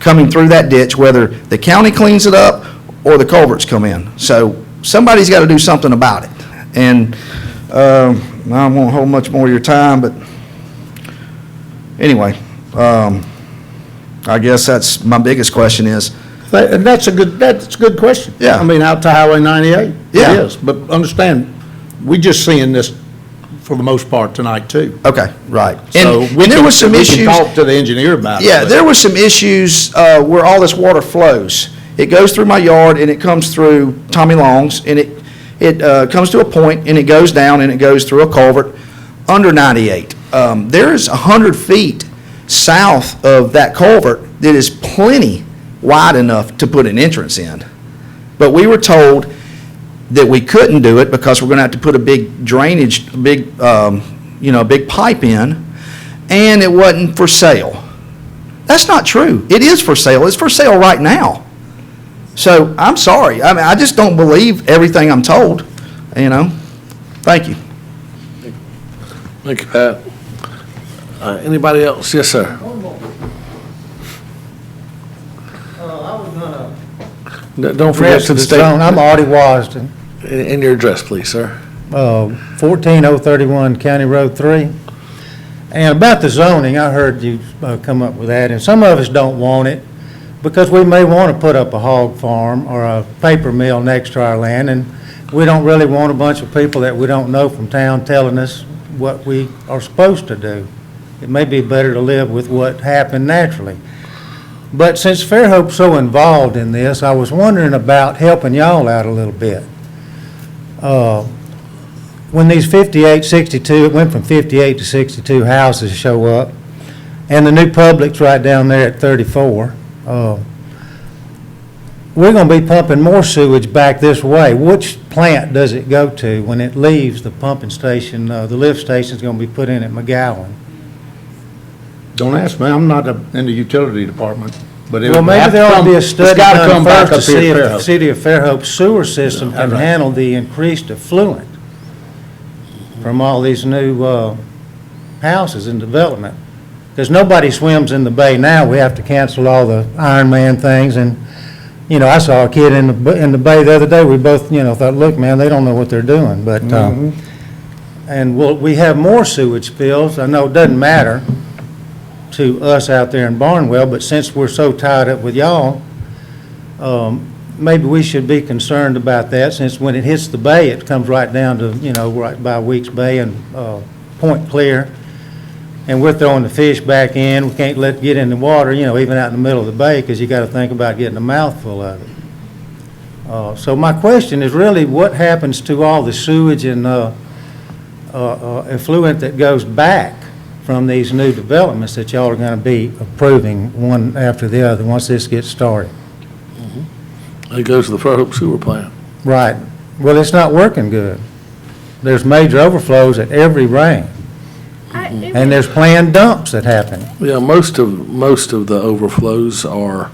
coming through that ditch, whether the county cleans it up or the culverts come in. So somebody's got to do something about it. And I won't hold much more of your time, but anyway, I guess that's my biggest question is. And that's a good question. Yeah. I mean, out to Highway 98. Yeah. It is, but understand, we just seeing this for the most part tonight too. Okay, right. So And there was some issues. We can talk to the engineer about it. Yeah, but- there were some issues where all this water flows. It goes through my yard and it comes through Tommy Long's and it comes to Appoint and it goes down and it goes through a culvert under 98. There's 100 feet south of that culvert that is plenty wide enough to put an entrance in. But we were told that we couldn't do it because we're going to have to put a big drainage, big pipe in, and it wasn't for sale. That's not true. It is for sale. It's for sale right now. So I'm sorry. I mean, I just don't believe everything I'm told, Thank you. Thank you, Pat. Anybody else? Yes, sir. I was gonna Don't forget address to the state. zone. I'm Artie Wasden, And your address, please, sir. 14031 County Road 3. And about the zoning, I heard you come up with that, and some of us don't want it because we may want to put up a hog farm or a paper mill next to our land, and we don't really want a bunch of people that we don't know from town telling us what we are supposed to do. It may be better to live with what happened naturally. But since Fairhope's so involved in this, I was wondering about helping y'all out a little bit. When these 62, it went from 58 to 62 houses show up, and the new Publix right down there at 34, we're going to be pumping more sewage back this way. Which plant does it go to when it leaves the pumping station? The lift station's going to be put in at McGowan. Don't ask me, I'm not in the utility department, but it Well, would maybe have to there ought to come, be a it's study gotta done come back first up to see here if at the Fairhope. city of Fairhope's sewer system can Right. handle the increased effluent from all these new houses in development. Because nobody swims in the bay now. We have to cancel all the Ironman things. And, I saw a kid in the bay the other day. We both, thought, look, man, they don't know what they're doing. But and we have more sewage spills. I know it doesn't matter to us out there in Barnwell, but since we're so tied up with y'all, maybe we should be concerned about that, since when it hits the bay, it comes right down to, right by Weeks Bay and Point Clear, and we're throwing the fish back in. We can't let it get in the water, even out in the middle of the bay, because you got to think about getting a mouthful of it. So my question is really, what happens to all the sewage and effluent that goes back from these new developments that y'all are going to be approving one after the other once this gets started? It goes to the Fairhope sewer plant. Right. Well, it's not working good. There's major overflows at every rain, and there's planned dumps that happen. Yeah, most of the overflows are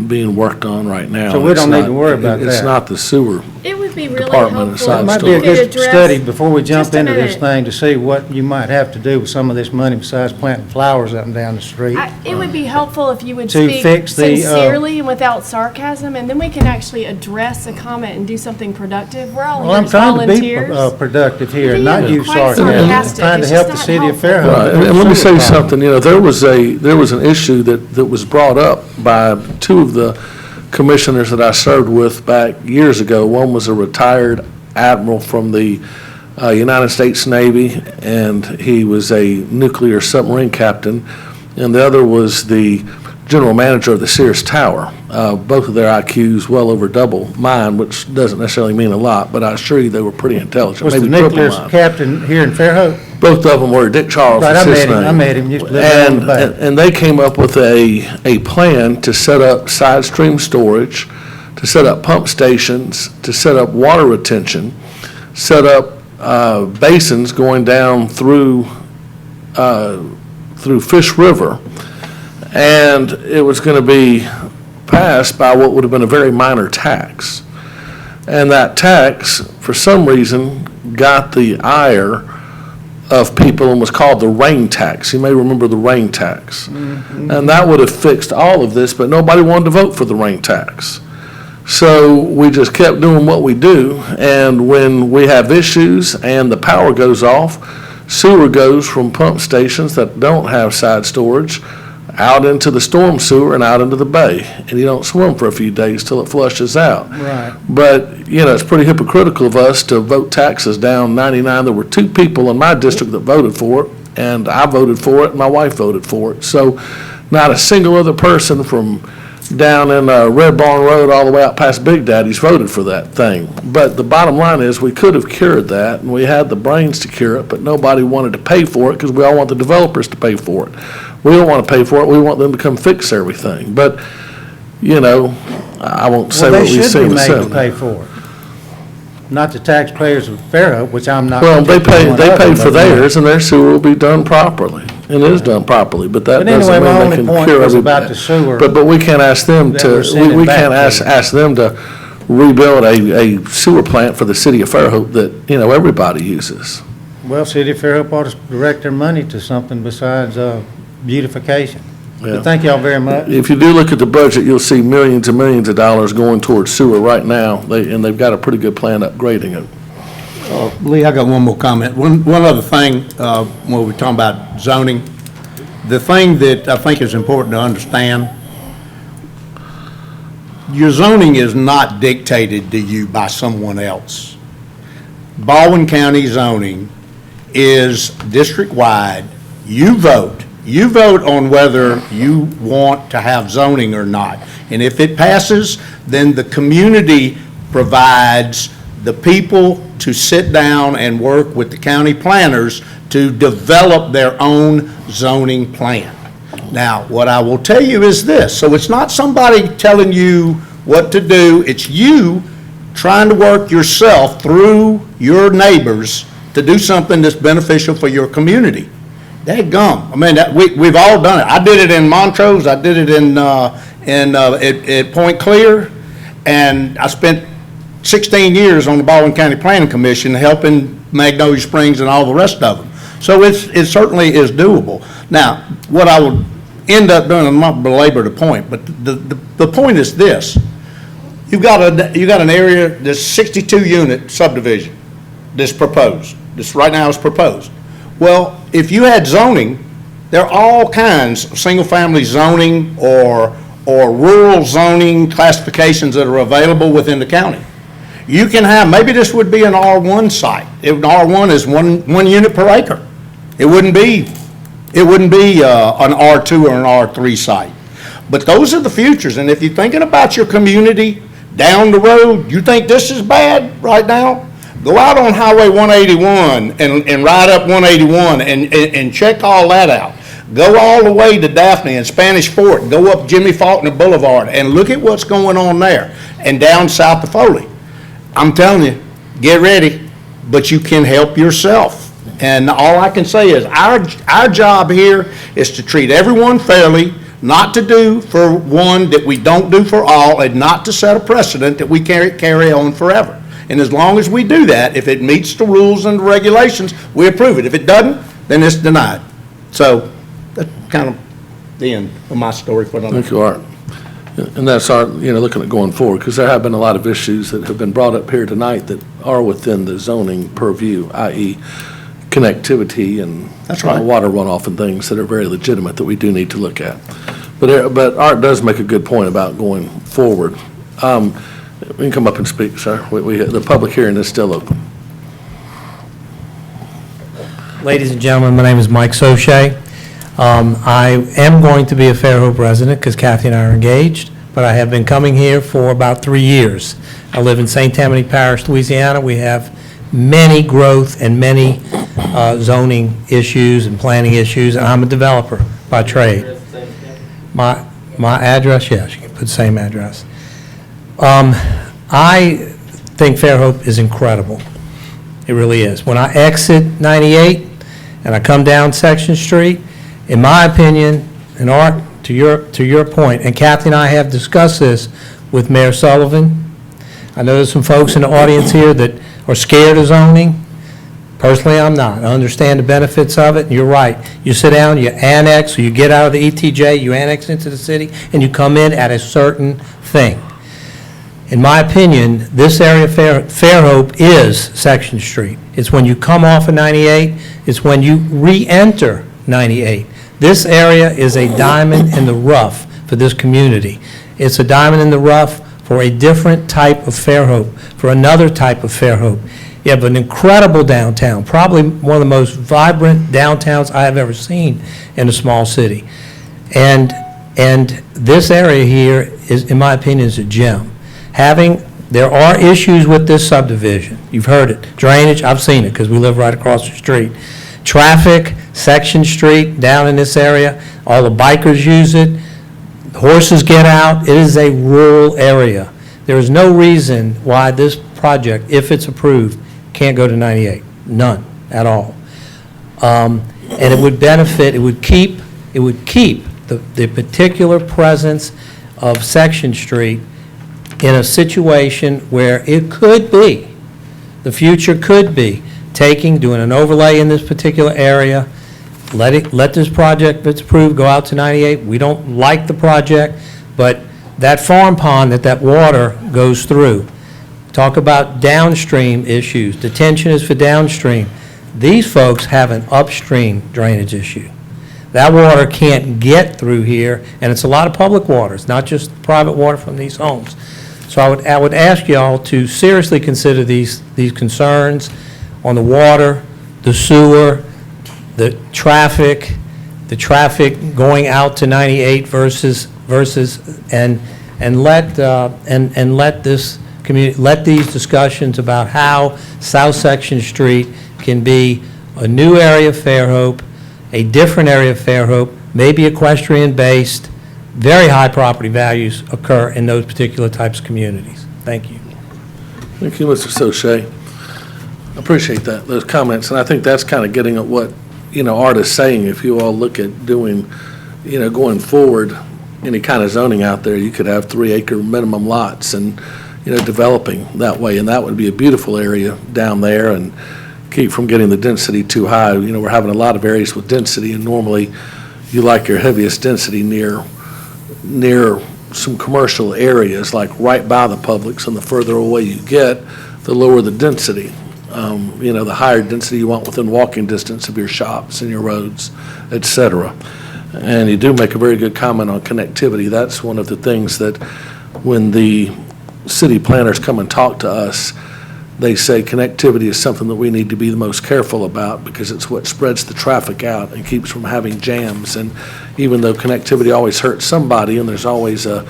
being worked on right now. So we It's don't need not- to worry about It's that. not the sewer. It would be really Department of helpful. It might if be a you could good address- study before we jump Just a into this minute. thing to see what you might have to do with some of this money besides planting flowers up and down the street. It would be helpful if you would To speak fix the, sincerely and without sarcasm, and then we can actually address a comment and do something productive. We're all Well, here I'm as trying to be volunteers. productive here, You're not being use quite sarcasm. I'm sarcastic. trying to It's help just the not city of helpful. Fairhope. Right, and let me say something, there was an issue that was brought up by two of the commissioners that I served with back years ago. One was a retired admiral from the United States Navy, and he was a nuclear submarine captain, and the other was the general manager of the Sears Tower. Both of their IQs well over double mine, which doesn't necessarily mean a lot, but I assure you they were pretty intelligent, Was the maybe triple nuclear mine. captain here in Fairhope? Both of them were. Dick Charles Right, was I his met him. name. I met him. Used to live down the bay. And they came up with a plan to set up side stream storage, to set up pump stations, to set up water retention, set up basins going down through Fish River. And it was going to be passed by what would have been a very minor tax. And that tax, for some reason, got the ire of people and was called the rain tax. You may remember the rain tax. And that would have fixed all of this, but nobody wanted to vote for the rain tax. So we just kept doing what we do, and when we have issues and the power goes off, sewer goes from pump stations that don't have side storage out into the storm sewer and out into the bay, and you don't swim for a few days till it flushes out. Right. But, it's pretty hypocritical of us to vote taxes down 99. There were two people in my district that voted for it, and I voted for it, and my wife voted for it. So not a single other person from down in Red Barn Road all the way out past Big Daddy's voted for that thing. But the bottom line is, we could have cured that, and we had the brains to cure it, but nobody wanted to pay for it because we all want the developers to pay for it. We don't want to pay for it, we want them to come fix everything. But, I won't say Well, what they we should say be was made to said. pay for it. Not the taxpayers of Fairhope, which I'm not. Well, they particularly pay one of them, for but, theirs, and their sewer will be done properly, and it is done properly, but that But anyway, doesn't my mean they only can point cure was everybody. about the sewer But we can't ask them that to, we're sending we back can't to ask them to rebuild a sewer plant for the city of Fairhope that, everybody uses. Well, City of Fairhope ought to direct their money to something besides beautification. Yeah. But thank y'all very much. If you do look at the budget, you'll see millions and millions of dollars going towards sewer right now, and they've got a pretty good plan upgrading it. Lee, I got one more comment. One other thing, when we're talking about zoning, the thing that I think is important to understand, your zoning is not dictated to you by someone else. Baldwin County zoning is district-wide. You vote. You vote on whether you want to have zoning or not. And if it passes, then the community provides the people to sit down and work with the county planners to develop their own zoning plan. Now, what I will tell you is this, so it's not somebody telling you what to do, it's you trying to work yourself through your neighbors to do something that's beneficial for your community. Dadgum. I mean, we've all done it. I did it in Montrose, I did it at Point Clear, and I spent 16 years on the Baldwin County Planning Commission helping Magnolia Springs and all the rest of them. So it certainly is doable. Now, what I would end up doing, I'm not belabor the point, but the point is this. You've got an area, this 62-unit subdivision that's proposed. this right now is proposed. Well, if you had zoning, there are all kinds of single-family zoning or rural zoning classifications that are available within the county. You can have, maybe this would be an R1 site. R1 is one unit per acre. It wouldn't be an R2 or an R3 site. But those are the futures, and if you're thinking about your community down the road, you think this is bad right now? Go out on Highway 181 and ride up 181 and check all that out. Go all the way to Daphne and Spanish Fort, go up Jimmy Faulkner Boulevard and look at what's going on there, and down south of Foley. I'm telling you, get ready, but you can help yourself. And all I can say is our job here is to treat everyone fairly, not to do for one that we don't do for all, and not to set a precedent that we carry on forever. And as long as we do that, if it meets the rules and the regulations, we approve it. If it doesn't, then it's denied. So that's kind of the end of my story for the Thank you, Art. And that's our, looking at going forward, because there have been a lot of issues that have been brought up here tonight that are within the zoning purview, i.e. connectivity and That's right. water runoff and things that are very legitimate that we do need to look at. But Art does make a good point about going forward. You can come up and speak, sir. The public hearing is still open. Ladies and gentlemen, my name is Mike Sochet. I am going to be a Fairhope resident because Kathy and I are engaged, but I have been coming here for about 3 years. I live in St. Tammany Parish, Louisiana. We have many growth and many zoning issues and planning issues, and I'm a developer by trade. My address, yes, you can put the same address. I think Fairhope is incredible. It really is. When I exit 98 and I come down Section Street, in my opinion, and Art, to your point, and Kathy and I have discussed this with Mayor Sullivan. I know there's some folks in the audience here that are scared of zoning. Personally, I'm not. I understand the benefits of it, and you're right. You sit down, you annex, or you get out of the ETJ, you annex into the city, and you come in at a certain thing. In my opinion, this area of Fairhope is Section Street. It's when you come off of 98, it's when you re-enter 98. This area is a diamond in the rough for this community. It's a diamond in the rough for a different type of Fairhope, for another type of Fairhope. You have an incredible downtown, probably one of the most vibrant downtowns I have ever seen in a small city. And this area here is, in my opinion, is a gem. There are issues with this subdivision. You've heard it. Drainage, I've seen it because we live right across the street. Traffic, Section Street down in this area, all the bikers use it. Horses get out. It is a rural area. There is no reason why this project, if it's approved, can't go to 98. None at all. And it would benefit, it would keep the particular presence of Section Street in a situation where it could be, the future could be, doing an overlay in this particular area, let this project, if it's approved, go out to 98. We don't like the project, but that farm pond that water goes through, talk about downstream issues. Detention is for downstream. These folks have an upstream drainage issue. That water can't get through here, and it's a lot of public water. It's not just private water from these homes. So I would ask y'all to seriously consider these concerns on the water, the sewer, the traffic going out to 98 versus and let this community, let these discussions about how South Section Street can be a new area of Fairhope, a different area of Fairhope, maybe equestrian-based, very high property values occur in those particular types of communities. Thank you. Thank you, Mr. Sochet. I appreciate that, those comments, and I think that's kind of getting at what, Art is saying. If you all look at doing, going forward, any kind of zoning out there, you could have 3-acre minimum lots and, developing that way, and that would be a beautiful area down there and keep from getting the density too high. We're having a lot of areas with density, and normally you like your heaviest density near some commercial areas, like right by the Publix, and the further away you get, the lower the density. the higher density you want within walking distance of your shops and your roads, et cetera. And you do make a very good comment on connectivity. That's one of the things that when the city planners come and talk to us, they say connectivity is something that we need to be the most careful about because it's what spreads the traffic out and keeps from having jams. And even though connectivity always hurts somebody and there's always a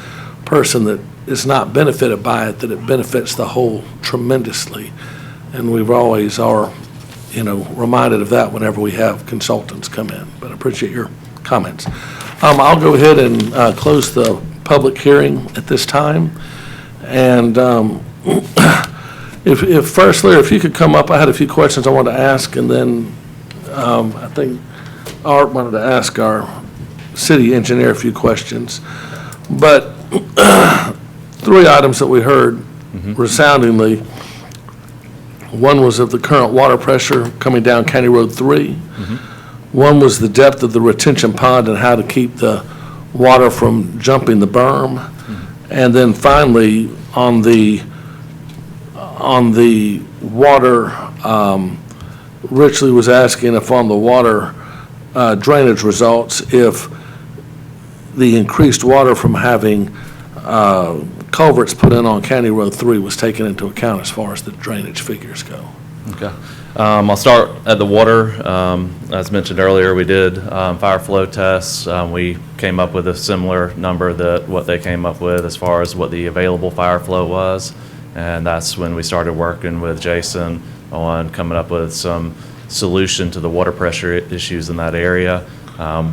person that is not benefited by it, that it benefits the whole tremendously. And we always are, reminded of that whenever we have consultants come in. But I appreciate your comments. I'll go ahead and close the public hearing at this time. And if first, Larry, if you could come up, I had a few questions I wanted to ask, and then I think Art wanted to ask our city engineer a few questions. But 3 items that we heard resoundingly. One was of the current water pressure coming down County Road 3. One was the depth of the retention pond and how to keep the water from jumping the berm. And then finally, on the water, Richley was asking if on the water drainage results, if the increased water from having culverts put in on County Road 3 was taken into account as far as the drainage figures go. Okay. I'll start at the water. As mentioned earlier, we did fire flow tests. We came up with a similar number that what they came up with as far as what the available fire flow was. And that's when we started working with Jason on coming up with some solution to the water pressure issues in that area.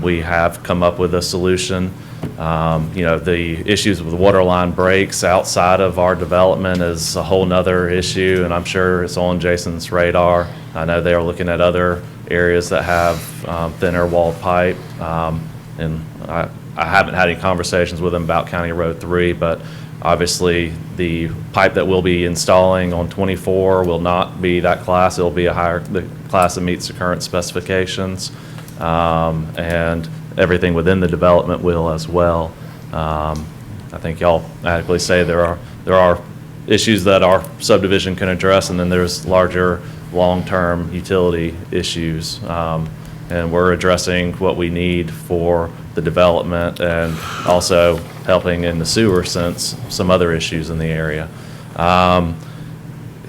We have come up with a solution. The issues with water line breaks outside of our development is a whole nother issue, and I'm sure it's on Jason's radar. I know they are looking at other areas that have thinner walled pipe, and I haven't had any conversations with them about County Road 3, but obviously the pipe that we'll be installing on 24 will not be that class. It'll be the class that meets the current specifications, and everything within the development will as well. I think y'all adequately say there are issues that our subdivision can address, and then there's larger long-term utility issues. And we're addressing what we need for the development and also helping in the sewer since some other issues in the area.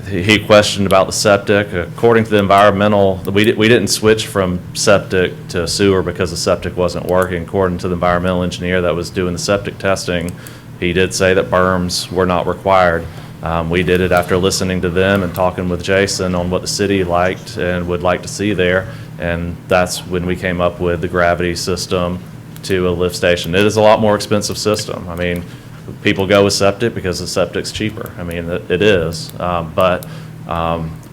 He questioned about the septic. According to the environmental, we didn't switch from septic to sewer because the septic wasn't working. According to the environmental engineer that was doing the septic testing, he did say that berms were not required. We did it after listening to them and talking with Jason on what the city liked and would like to see there, and that's when we came up with the gravity system to a lift station. It is a lot more expensive system. I mean, people go with septic because the septic's cheaper. I mean, it is. But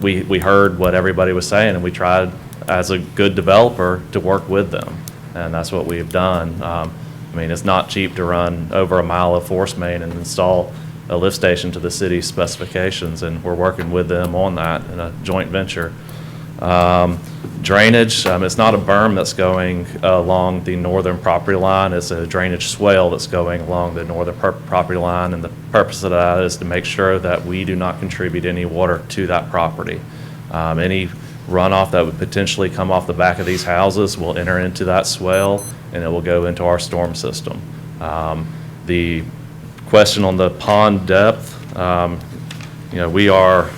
we heard what everybody was saying, and we tried, as a good developer, to work with them. And that's what we've done. I mean, it's not cheap to run over a mile of force main and install a lift station to the city's specifications, and we're working with them on that in a joint venture. Drainage, it's not a berm that's going along the northern property line. It's a drainage swale that's going along the northern property line, and the purpose of that is to make sure that we do not contribute any water to that property. Any runoff that would potentially come off the back of these houses will enter into that swale, and it will go into our storm system. The question on the pond depth, we are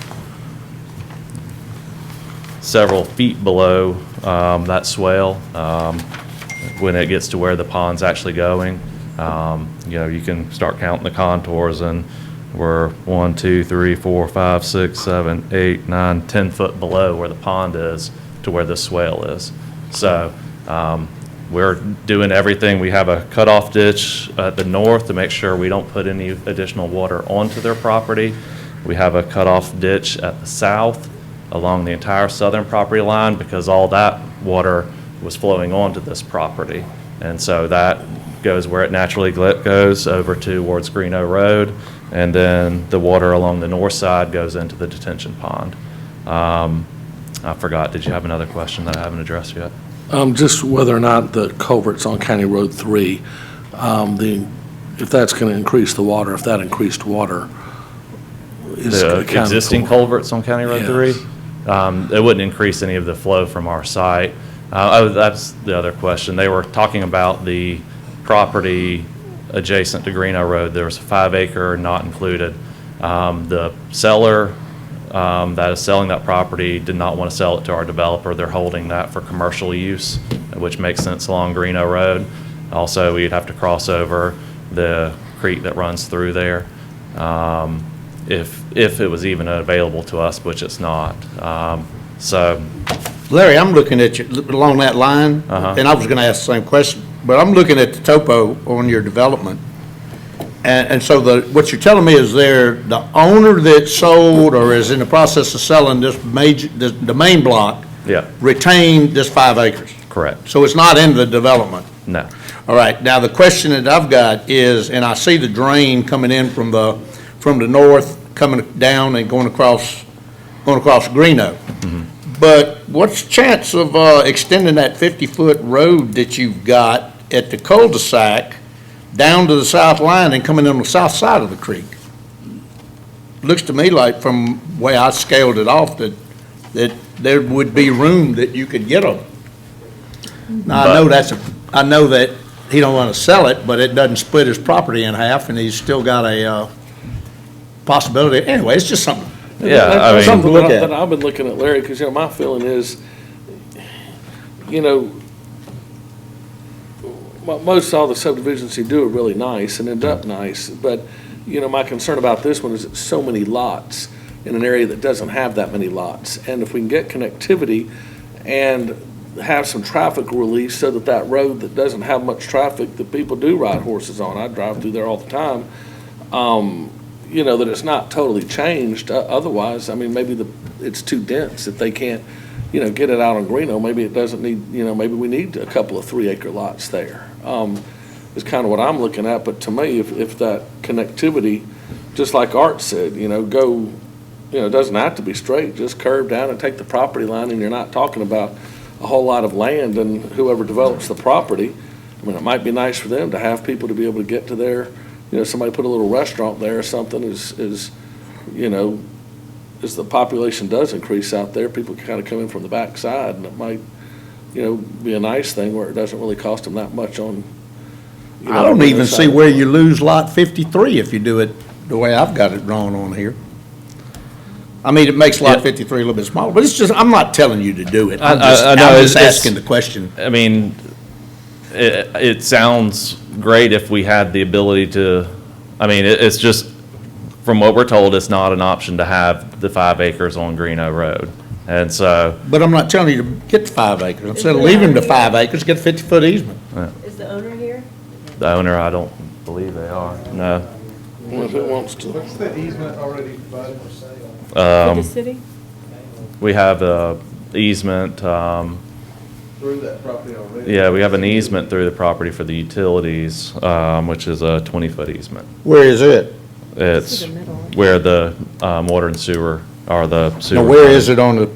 several feet below that swale when it gets to where the pond's actually going. You can start counting the contours, and we're 1, 2, 3, 4, 5, 6, 7, 8, 9, 10 foot below where the pond is to where the swale is. So we're doing everything. We have a cutoff ditch at the north to make sure we don't put any additional water onto their property. We have a cutoff ditch at the south along the entire southern property line because all that water was flowing onto this property. And so that goes where it naturally goes over towards Greeno Road, and then the water along the north side goes into the detention pond. I forgot, did you have another question that I haven't addressed yet? Just whether or not the culverts on County Road 3, if that's going to increase the water, if that increased water is The accounted existing for. culverts on County Road 3? It wouldn't increase any of the flow from our site. That's the other question. They were talking about the property adjacent to Greeno Road. There was a 5-acre not included. The seller that is selling that property did not want to sell it to our developer. They're holding that for commercial use, which makes sense along Greeno Road. Also, we'd have to cross over the creek that runs through there, if it was even available to us, which it's not. So, Larry, I'm looking at you along that line, and I was gonna ask the same question, but I'm looking at the topo on your development. And so what you're telling me is the owner that sold or is in the process of selling this the main block yeah, retained this 5 acres? correct. So it's not in the development? No. All right, now the question that I've got is, and I see the drain coming in from the north, coming down and going across Greeno. But what's the chance of extending that 50-foot road that you've got at the cul-de-sac down to the south line and coming in on the south side of the creek? Looks to me like, from the way I scaled it off, that there would be room that you could get them. Now, I know that he don't want to sell it, but it doesn't split his property in half, and he's still got a possibility. Anyway, it's just something. Yeah, I mean, something to look at. That I've been looking at, Larry, because, my feeling is, most all the subdivisions you do are really nice and end up nice, but, my concern about this one is it's so many lots in an area that doesn't have that many lots. And if we can get connectivity and have some traffic relief so that road that doesn't have much traffic that people do ride horses on, I drive through there all the time, that it's not totally changed. Otherwise, maybe it's too dense that they can't, get it out on Greeno. Maybe it doesn't need, maybe we need a couple of 3-acre lots there. Is kind of what I'm looking at. But to me, if that connectivity, just like Art said, go, it doesn't have to be straight, just curve down and take the property line, and you're not talking about a whole lot of land, and whoever develops the property, it might be nice for them to have people to be able to get to their, somebody put a little restaurant there or something as the population does increase out there, people can kind of come in from the backside, and it might, be a nice thing where it doesn't really cost them that much on. I don't even see where you lose lot 53 if you do it the way I've got it drawn on here. It makes lot 53 a little bit smaller, but it's just, I'm not telling you to do it. I'm just asking the question. It sounds great if we had the ability to, it's just, from what we're told, it's not an option to have the 5 acres on Greeno Road. And so. But I'm not telling you to get the 5 acres. Instead of leaving the 5 acres, get a 50-foot easement. Is the owner here? The owner, I don't believe they are, no. Well, who wants to? What's the easement already provided for sale? For the city? We have a easement, Through that property already? yeah, we have an easement through the property for the utilities, which is a 20-foot easement. Where is it? It's the middle. where the water and sewer, or the sewer. Now, where is it on the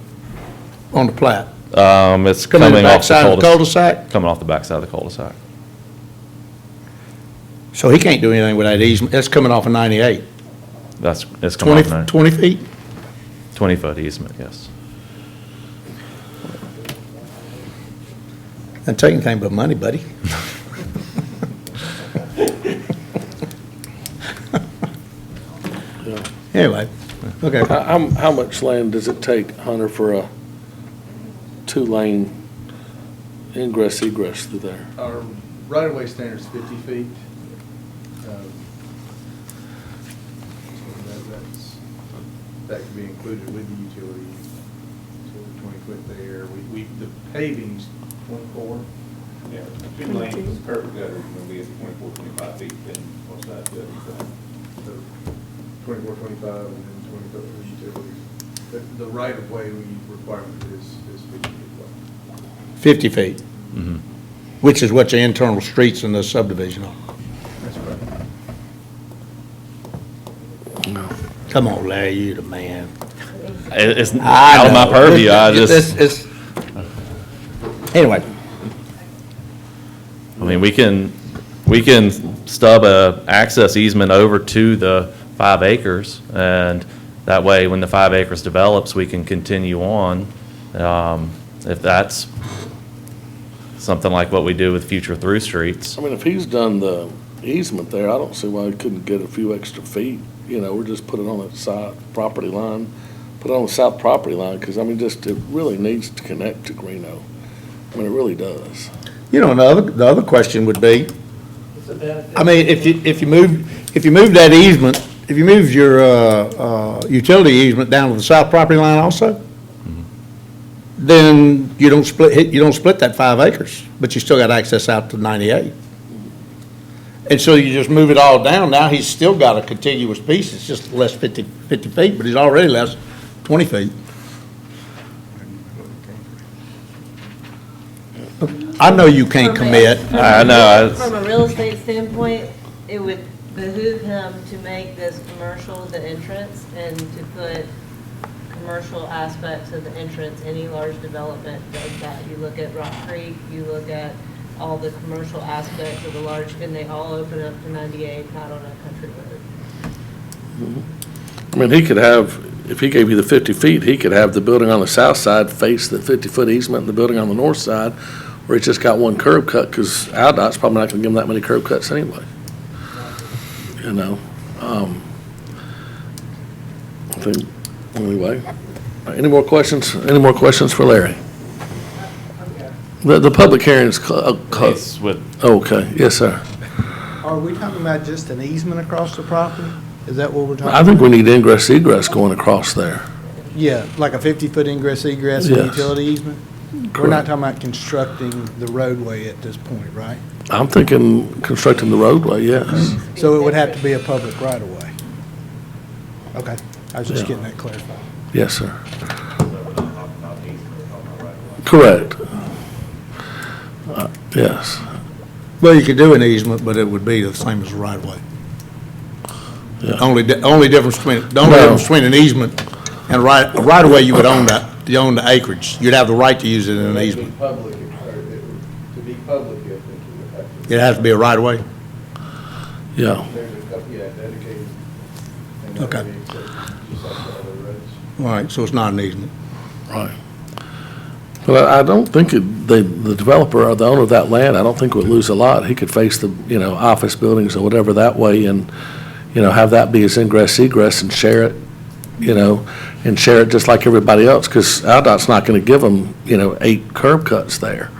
plat? It's Coming coming the off the backside of the cul-de-sac. cul-de-sac? Coming off the backside of the cul-de-sac. So he can't do anything with that easement. That's coming off of 98. It's coming off 20 feet? 20-foot easement, yes. And taking anything but money, buddy. Anyway, okay. How much land does it take, Hunter, for a 2-lane ingress egress through there? Our right-of-way standard is 50 feet. That could be included with the utilities, so 20 foot there. The paving's 24. Yeah, 2 lanes, curb gutter, is going to be at 24, 25 feet, then what's that, So 24, 25, and then 20 foot for the utilities. The right-of-way requirement is 50 feet long. 50 feet, Mm-hmm. which is what your internal streets in the subdivision are. That's right. Come on, Larry, you the man. It's I out of my know. purview, I It's- just, Anyway, we can stub a access easement over to the 5 acres, and That way, when the 5 acres develops, we can continue on. If that's something like what we do with future through streets. I mean, if he's done the easement there, I don't see why he couldn't get a few extra feet, or just put it on the side property line, put it on the south property line, because, I mean, it really needs to connect to Greeno. I mean, it really does. The other question would be, I mean, if you move that easement, if you move your, utility easement down to the south property line also, then you don't split that 5 acres, but you still got access out to 98. And so you just move it all down. Now he's still got a contiguous piece. It's just less 50 feet, but he's already less 20 feet. I know you can't commit. I know. From a real estate standpoint, it would behoove him to make this commercial the entrance and to put commercial aspects of the entrance. Any large development does that. You look at Rock Creek, you look at all the commercial aspects of the large, and they all open up to 98, not on a country road. I mean, he could have, if he gave you the 50 feet, he could have the building on the south side face the 50-foot easement and the building on the north side, where it's just got one curb cut, because AlDOT's probably not going to give him that many curb cuts anyway. I think, anyway. Any more questions? Any more questions for Larry? The public hearing is closed. Okay, yes, sir. Are we talking about just an easement across the property? Is that what we're talking about? I think we need ingress egress going across there. Yeah, like a 50-foot ingress egress and Yes. utility easement? We're not talking about constructing the roadway at this point, right? I'm thinking constructing the roadway, yes. So it would have to be a public right-of-way? Okay, I was just Yeah. getting that clarified. Yes, sir. Correct. Yes. Well, you could do an easement, but it would be the same as a right-of-way. Yeah. Only difference between an easement and a right-of-way, you would own that, you own the acreage. You'd have the right to use it in an easement. To be public, it would have to. It has to be a right-of-way? Yeah. There's a couple, dedicated. Okay. All right, so it's not an easement. Right. But I don't think the developer or the owner of that land, I don't think would lose a lot. He could face the, office buildings or whatever that way and, have that be his ingress egress and share it, and share it just like everybody else, because AlDOT's not going to give them, 8 curb cuts there.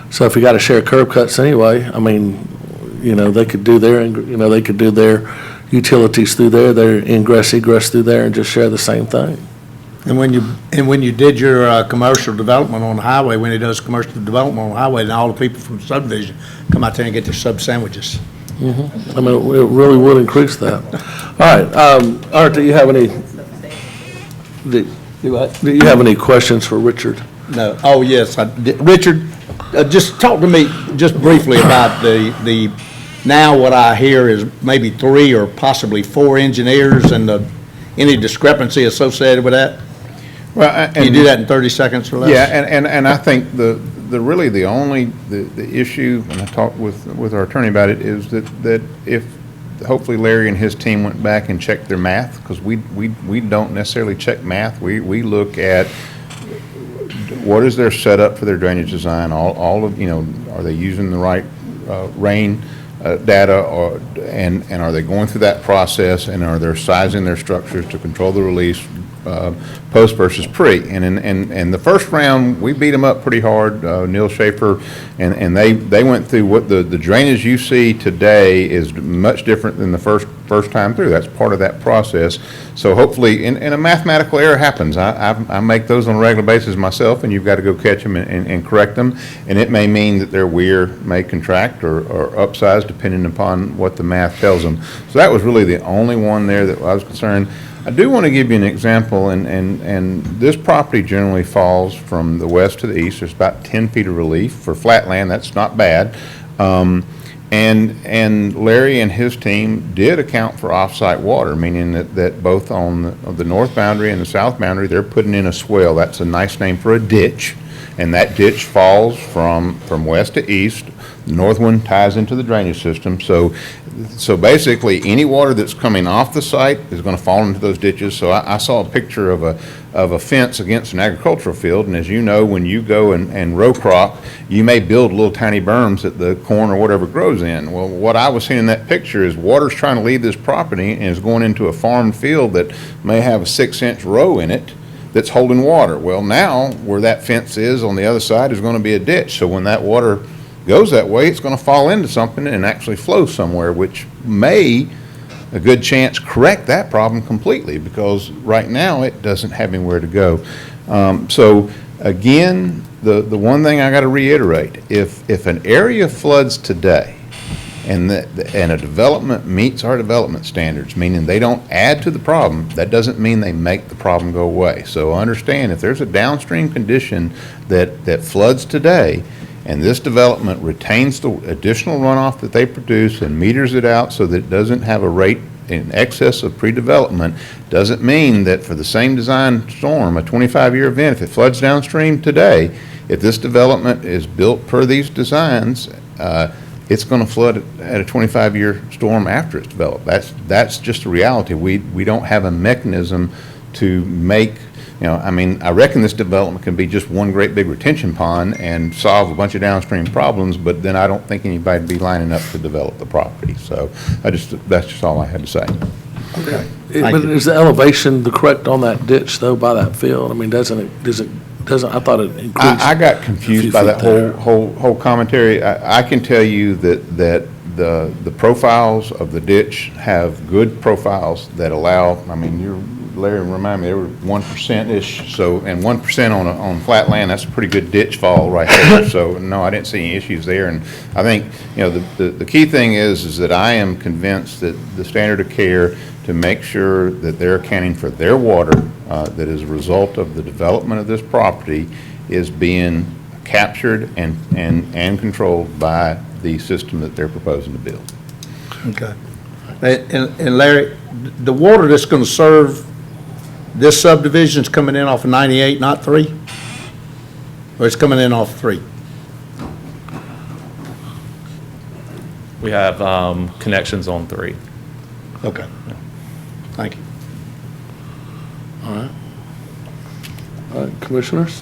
So if you got to share curb cuts anyway, I mean, they could do their utilities through there, their ingress egress through there, and just share the same thing. And when you did your commercial development on the highway, when he does commercial development on the highway, then all the people from the subdivision come out there and get their sub sandwiches. I mean, it really would increase that. All right, Art, do you have any questions for Richard? No. Oh, yes. Richard, just talk to me just briefly about now what I hear is maybe 3 or possibly 4 engineers and any discrepancy associated with that? Well, Can you do that in 30 seconds or less? Yeah, and I think the issue, and I talked with our attorney about it, is that if, hopefully Larry and his team went back and checked their math, because we don't necessarily check math. We look at what is their setup for their drainage design, all of, are they using the right rain data, and are they going through that process, and are they sizing their structures to control the release post versus pre. And the first round, we beat them up pretty hard, Neil Schaefer, and they went through what the drainage you see today is much different than the first time through. That's part of that process. So hopefully, and a mathematical error happens. I make those on a regular basis myself, and you've got to go catch them and correct them. And it may mean that their weir may contract or upsize depending upon what the math tells them. So that was really the only one there that I was concerned. I do want to give you an example, and this property generally falls from the west to the east. There's about 10 feet of relief. For flat land, that's not bad. And Larry and his team did account for off-site water, meaning that both on the north boundary and the south boundary, they're putting in a swale. That's a nice name for a ditch. and that ditch falls from west to east. The north one ties into the drainage system. So basically, any water that's coming off the site is going to fall into those ditches. So I saw a picture of a fence against an agricultural field, and as you know, when you go and row crop, you may build little tiny berms that the corn or whatever grows in. Well, what I was seeing in that picture is water's trying to leave this property and is going into a farmed field that may have a 6-inch row in it that's holding water. Well, now where that fence is on the other side is going to be a ditch. So when that water goes that way, it's going to fall into something and actually flow somewhere, which may, a good chance, correct that problem completely, because right now it doesn't have anywhere to go. So again, the one thing I got to reiterate, if an area floods today and a development meets our development standards, meaning they don't add to the problem, that doesn't mean they make the problem go away. So understand, if there's a downstream condition that floods today, and this development retains the additional runoff that they produce and meters it out so that it doesn't have a rate in excess of pre-development, doesn't mean that for the same design storm, a 25-year event, if it floods downstream today, if this development is built per these designs, it's going to flood at a 25-year storm after it's developed. That's just a reality. We don't have a mechanism to make, I reckon this development can be just one great big retention pond and solve a bunch of downstream problems, but then I don't think anybody would be lining up to develop the property. So that's just all I had to say. Okay. But is the elevation correct on that ditch though, by that field? I mean, doesn't, I thought it increased. I got confused by that whole commentary. I can tell you that the profiles of the ditch have good profiles that allow, Larry, remind me, they were 1%-ish, so, and 1% on flat land, that's a pretty good ditch fall right there. So, no, I didn't see any issues there. And I think, the key thing is that I am convinced that the standard of care to make sure that they're accounting for their water that is a result of the development of this property is being captured and controlled by the system that they're proposing to build. Okay. And Larry, the water that's going to serve this subdivision's coming in off of 98, not 3? Or it's coming in off 3? We have connections on 3. Okay. Thank you. All right. All right, commissioners?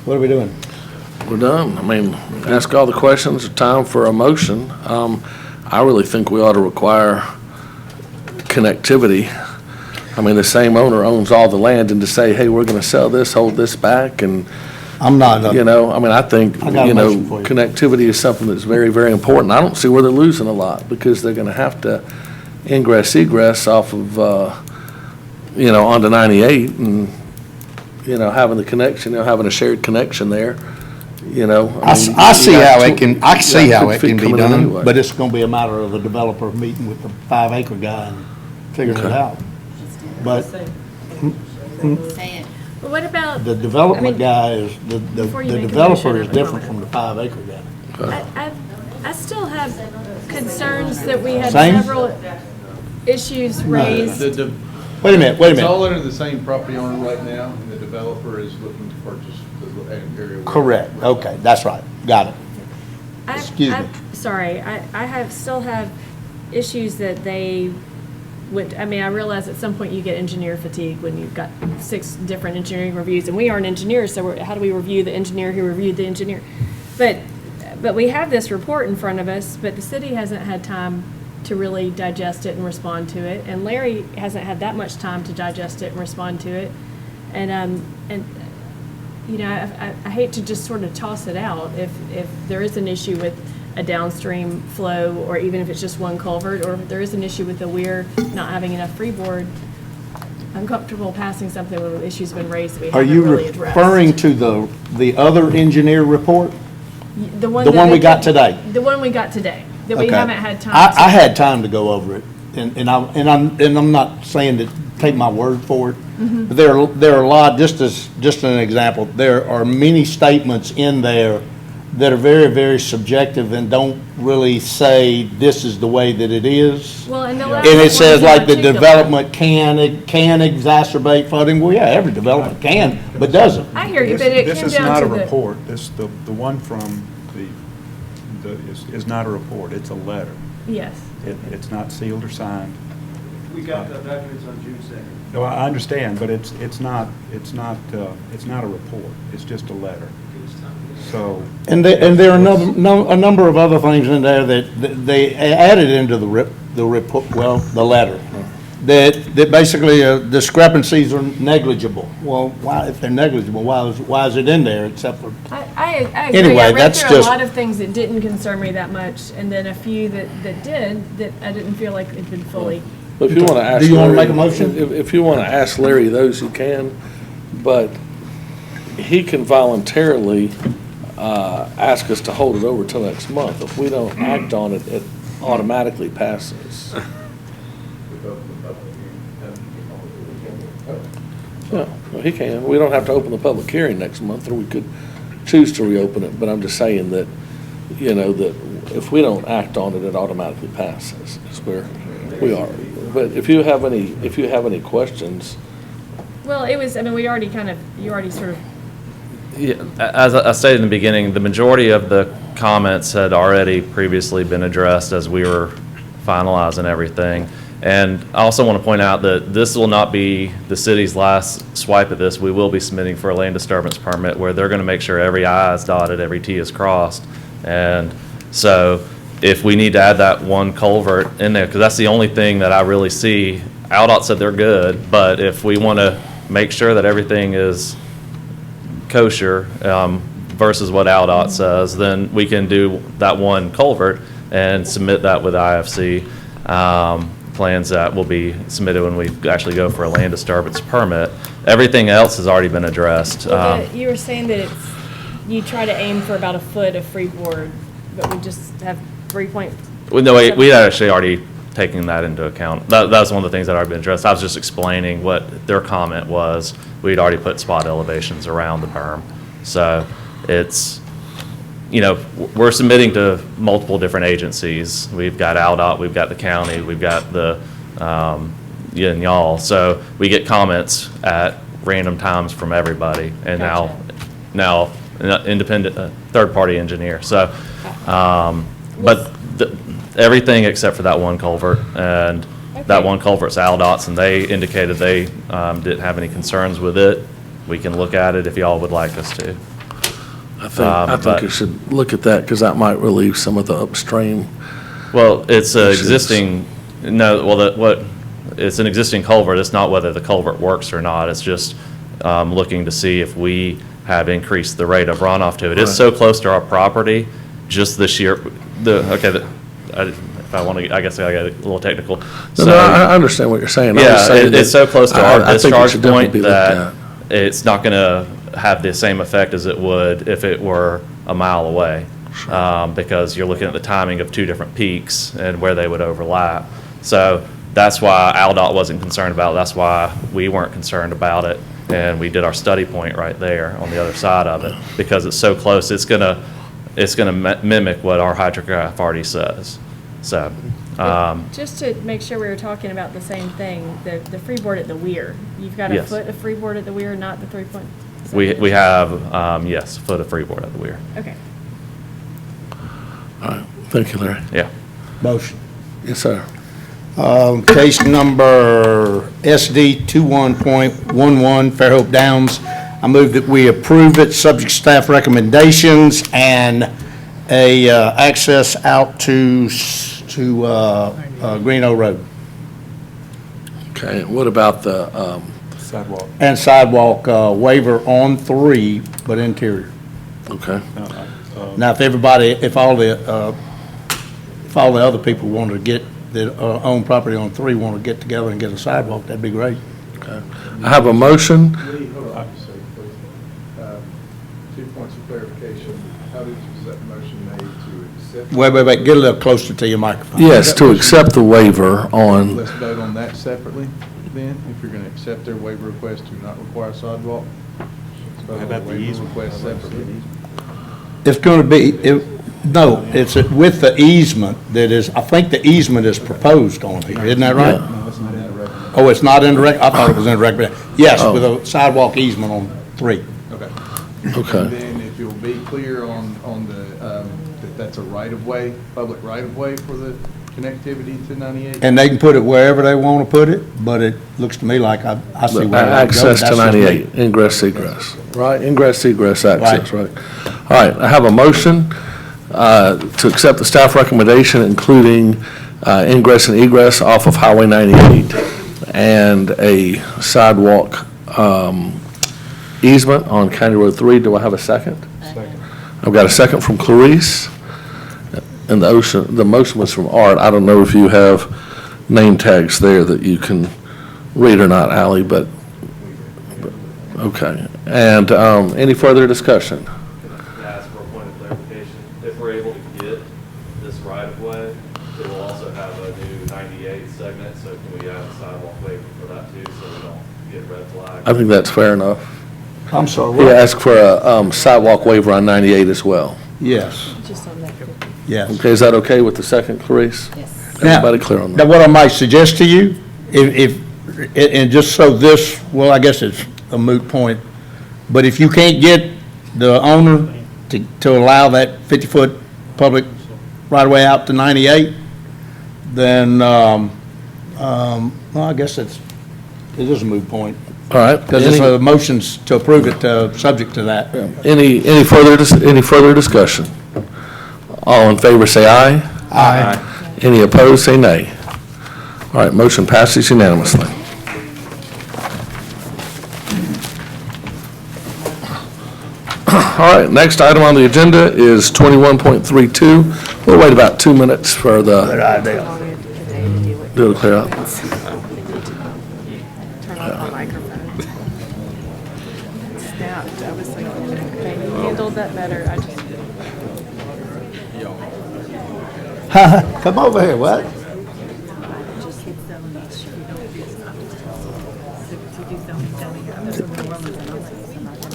What are we doing? We're done. Ask all the questions, time for a motion. I really think we ought to require connectivity. The same owner owns all the land, and to say, hey, we're going to sell this, hold this back, and, I'm not. I think, I got a motion for you. connectivity is something that's very, very important. I don't see where they're losing a lot, because they're going to have to ingress, egress off of, onto 98, and, having the connection, having a shared connection there, I see how it can be done. But it's going to be a matter of the developer meeting with the 5-acre guy and figuring it out. But But what about? the development guy is, the Before you make a developer motion, is different from the 5-acre guy. I still have concerns that we had Same? several issues raised. Wait a minute. It's all under the same property owner right now, and the developer is looking to purchase the area. Correct. Okay, that's right. Got it. I- Excuse I- me. Sorry, I still have issues that they would, I realize at some point you get engineer fatigue when you've got 6 different engineering reviews, and we aren't engineers, so how do we review the engineer who reviewed the engineer? But we have this report in front of us, but the city hasn't had time to really digest it and respond to it, and Larry hasn't had that much time to digest it and respond to it. And I hate to just sort of toss it out if there is an issue with a downstream flow, or even if it's just one culvert, or if there is an issue with the weir not having enough freeboard. I'm comfortable passing something when the issue's been raised that we Are haven't you really addressed. referring to the other engineer report? The one the that one we they- got today? The one we got today, that we Okay. haven't had time to. I had time to go over it, and I'm not saying to take my word for it. Mhm. But there are a lot, just an example, there are many statements in there that are very, very subjective and don't really say this is the way that it is. Well, and the And last it one says in like the particular- development it can exacerbate flooding. Well, yeah, every development can, but doesn't. I hear you, but it This came is down not to a the. report. The one from is not a report. It's a letter. Yes. It's not sealed or signed. We got the documents on June 2nd. No, I understand, but it's not a report. It's just a letter. So. And there are a number of other things in there that they added into the report, well, the letter, that basically discrepancies are negligible. Well, why, if they're negligible, why is it in there except for? I agree. Anyway, I read that's through just- a lot of things that didn't concern me that much, and then a few that did, that I didn't feel like it'd been fully. But if you want to ask. Do you want to Larry- make a motion? If you want to ask Larry those, you can, but he can voluntarily ask us to hold it over till next month. If we don't act on it, it automatically passes. Yeah, well, he can. We don't have to open the public hearing next month, or we could choose to reopen it, but I'm just saying that, that if we don't act on it, it automatically passes, is where we are. But if you have any questions. Well, it was, I mean, you already sort of. Yeah, as I stated in the beginning, the majority of the comments had already previously been addressed as we were finalizing everything. And I also want to point out that this will not be the city's last swipe at this. We will be submitting for a land disturbance permit where they're going to make sure every I is dotted, every T is crossed. And so if we need to add that one culvert in there, because that's the only thing that I really see. AlDOT said they're good, but if we want to make sure that everything is kosher versus what AlDOT says, then we can do that one culvert and submit that with IFC plans that will be submitted when we actually go for a land disturbance permit. Everything else has already been addressed. Well, you were saying that you try to aim for about a foot of freeboard, but we just have 3.7. Well, no, we had actually already taken that into account. That's one of the things that already been addressed. I was just explaining what their comment was. We'd already put spot elevations around the berm. So it's, we're submitting to multiple different agencies. We've got AlDOT, we've got the county, we've got the, and y'all. So we get comments at random times from everybody. And now an independent, third-party engineer. So, but everything except for that one culvert, and that one culvert's AlDOT's, and they indicated they didn't have any concerns with it. We can look at it if y'all would like us to. I think you should look at that, because that might relieve some of the upstream. Well, it's issues. existing, it's an existing culvert. It's not whether the culvert works or not. It's just looking to see if we have increased the rate of runoff to it. It's so close to our property, just this year, if I want to, I guess I got a little technical. No, I understand what you're saying. I'm just Yeah, saying it's so close to our I think it discharge should definitely point be looked that at. it's not going to have the same effect as it would if it were a mile away. Because you're looking at the timing of two different peaks and where they would overlap. So that's why AlDOT wasn't concerned about it. That's why we weren't concerned about it. And we did our study point right there on the other side of it, because it's so close. It's gonna mimic what our hydrograph already says. So, Just to make sure we were talking about the same thing, the freeboard at the weir. You've got a Yes. foot of freeboard at the weir, not the 3.7. we have, yes, a foot of freeboard at the weir. Okay. All right, thank you, Larry. Yeah. Motion. Yes, sir. Case number SD 21.11, Fairhope Downs. I move that we approve it, subject staff recommendations, and a access out to Greeno Road. Okay, what about the, Sidewalk. And sidewalk waiver on 3, but interior. okay, Now, if all the other people want to get, that own property on 3 want to get together and get a sidewalk, that'd be great. okay. I have a motion. Hold on, just a second, please. 2 points of clarification. How was that motion made to accept? Wait, get a little closer to your microphone. Yes, to accept the waiver on, Let's vote on that separately then, if you're going to accept their waiver request to not require sidewalk. Let's vote How on about the waiver easement? request separately. It's going to be, no, it's with the easement that is, I think the easement is proposed on here, isn't that right? No, it's not in the record. Oh, it's not in the record? I thought it was in the record. Yes, with a sidewalk easement on 3. Okay. Okay. And then if you'll be clear on the, that that's a right-of-way, public right-of-way for the connectivity to 98? And they can put it wherever they want to put it, but it looks to me like I see where they go. Access to That's just me. 98, ingress, egress, right? Ingress, egress, access, right? All right, I have a motion to accept the staff recommendation, including ingress and egress off of Highway 98 and a sidewalk easement on County Road 3. Do I have a second? Second. I've got a second from Clarice. And the motion was from Art. I don't know if you have name tags there that you can read or not, Ally, but okay. And any further discussion? Ask for a point of clarification. If we're able to get this right-of-way, it will also have a new 98 segment, so can we add a sidewalk waiver for that too, so we don't get red flags? I think that's fair enough. I'm sorry, We what? ask for a sidewalk waiver on 98 as well. Yes, Just on that 50. yes. Okay, is that okay with the second, Clarice? Yes. Everybody clear on Now, that? what I might suggest to you, and just so this, well, I guess it's a moot point, but if you can't get the owner to allow that 50-foot public right-of-way out to 98, then, well, I guess it is a moot point. All right. Because it's a motions to approve it, subject to that. Any further discussion? All in favor, say aye. Aye. Any opposed, say nay. All right, motion passes unanimously. All right, next item on the agenda is 21.32. We'll wait about 2 minutes for the, do it clear up. Turn off my microphone. Snapped. I was like, okay, you handled that better. I just. Come over here, what?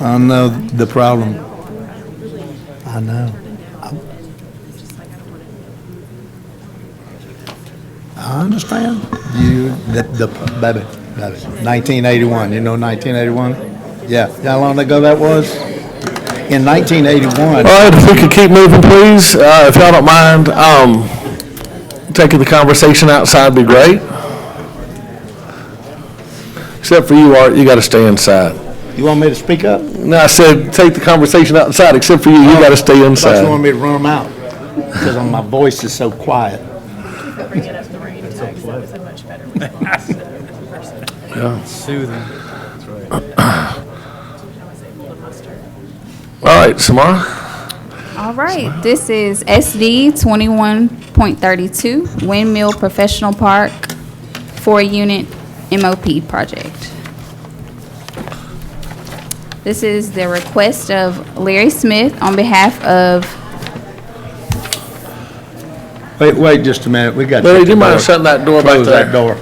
I know the problem. I know. I understand. Baby, 1981, you know 1981? Yeah, how long ago that was? In 1981. All right, if we could keep moving, please, if y'all don't mind, taking the conversation outside would be great. Except for you, Art, you got to stay inside. You want me to speak up? No, I said, take the conversation outside, except for you, you got to stay I thought inside. you wanted me to run them out, because my voice is so quiet. Bringing up the rain tags, that was a much better response than in person. Yeah. Soothing. I was able to muster. All right, Samara? All right, this is SD 21.32 Windmill Professional Park 4-unit MOP project. This is the request of Larry Smith on behalf of, Wait just a minute, we got. to Larry, shut do you the mind door. shutting that door back Close that there? door.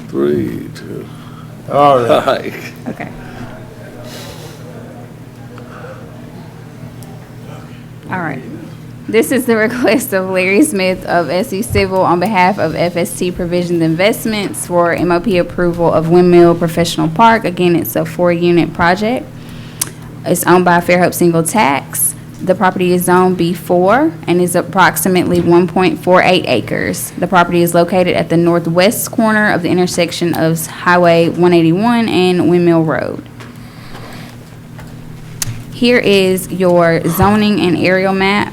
Three, two. All right. okay. All right. This is the request of Larry Smith of SE Civil on behalf of FST Provisions Investments for MOP approval of Windmill Professional Park. Again, it's a 4-unit project. It's owned by Fairhope Single Tax. The property is zone B4 and is approximately 1.48 acres. The property is located at the northwest corner of the intersection of Highway 181 and Windmill Road. Here is your zoning and aerial map,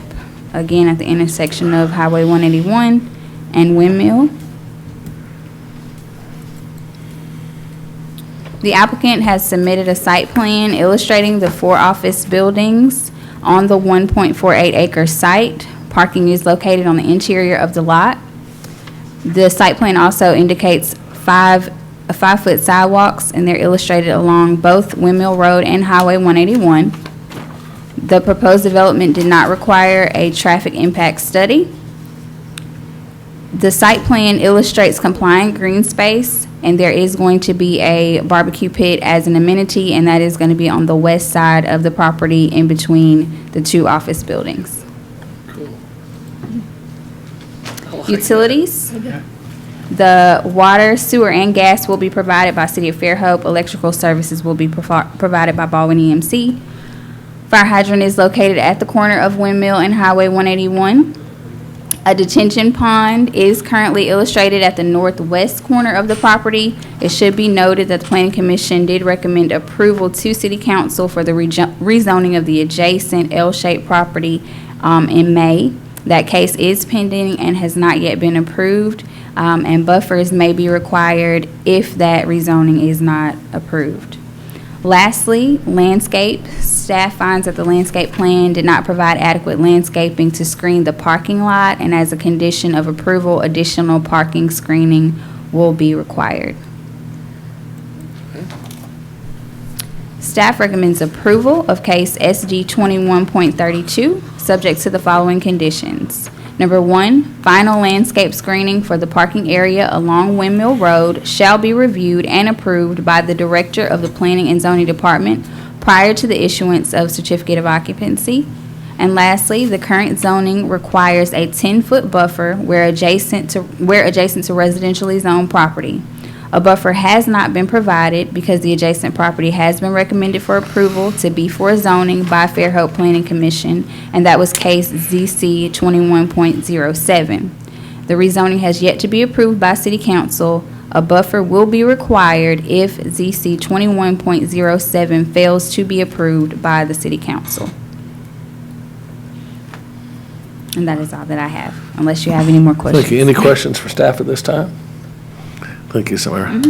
again at the intersection of Highway 181 and Windmill. The applicant has submitted a site plan illustrating the 4 office buildings on the 1.48 acre site. Parking is located on the interior of the lot. The site plan also indicates 5-foot sidewalks, and they're illustrated along both Windmill Road and Highway 181. The proposed development did not require a traffic impact study. The site plan illustrates compliant green space, and there is going to be a barbecue pit as an amenity, and that is going to be on the west side of the property in between the two office buildings. Utilities. The water, sewer, and gas will be provided by City of Fairhope. Electrical services will be provided by Baldwin EMC. Fire hydrant is located at the corner of Windmill and Highway 181. A detention pond is currently illustrated at the northwest corner of the property. It should be noted that the Planning Commission did recommend approval to City Council for the rezoning of the adjacent L-shaped property in May. That case is pending and has not yet been approved, and buffers may be required if that rezoning is not approved. Lastly, landscape. Staff finds that the landscape plan did not provide adequate landscaping to screen the parking lot, and as a condition of approval, additional parking screening will be required. Staff recommends approval of case SD 21.32, subject to the following conditions. Number 1, final landscape screening for the parking area along Windmill Road shall be reviewed and approved by the Director of the Planning and Zoning Department prior to the issuance of certificate of occupancy. And lastly, the current zoning requires a 10-foot buffer where adjacent to residentially zoned property. A buffer has not been provided because the adjacent property has been recommended for approval to be for zoning by Fairhope Planning Commission, and that was case ZC 21.07. The rezoning has yet to be approved by City Council. A buffer will be required if ZC 21.07 fails to be approved by the City Council. And that is all that I have, unless you have any more questions. Thank you. Any questions for staff at this time? Thank you, Samara.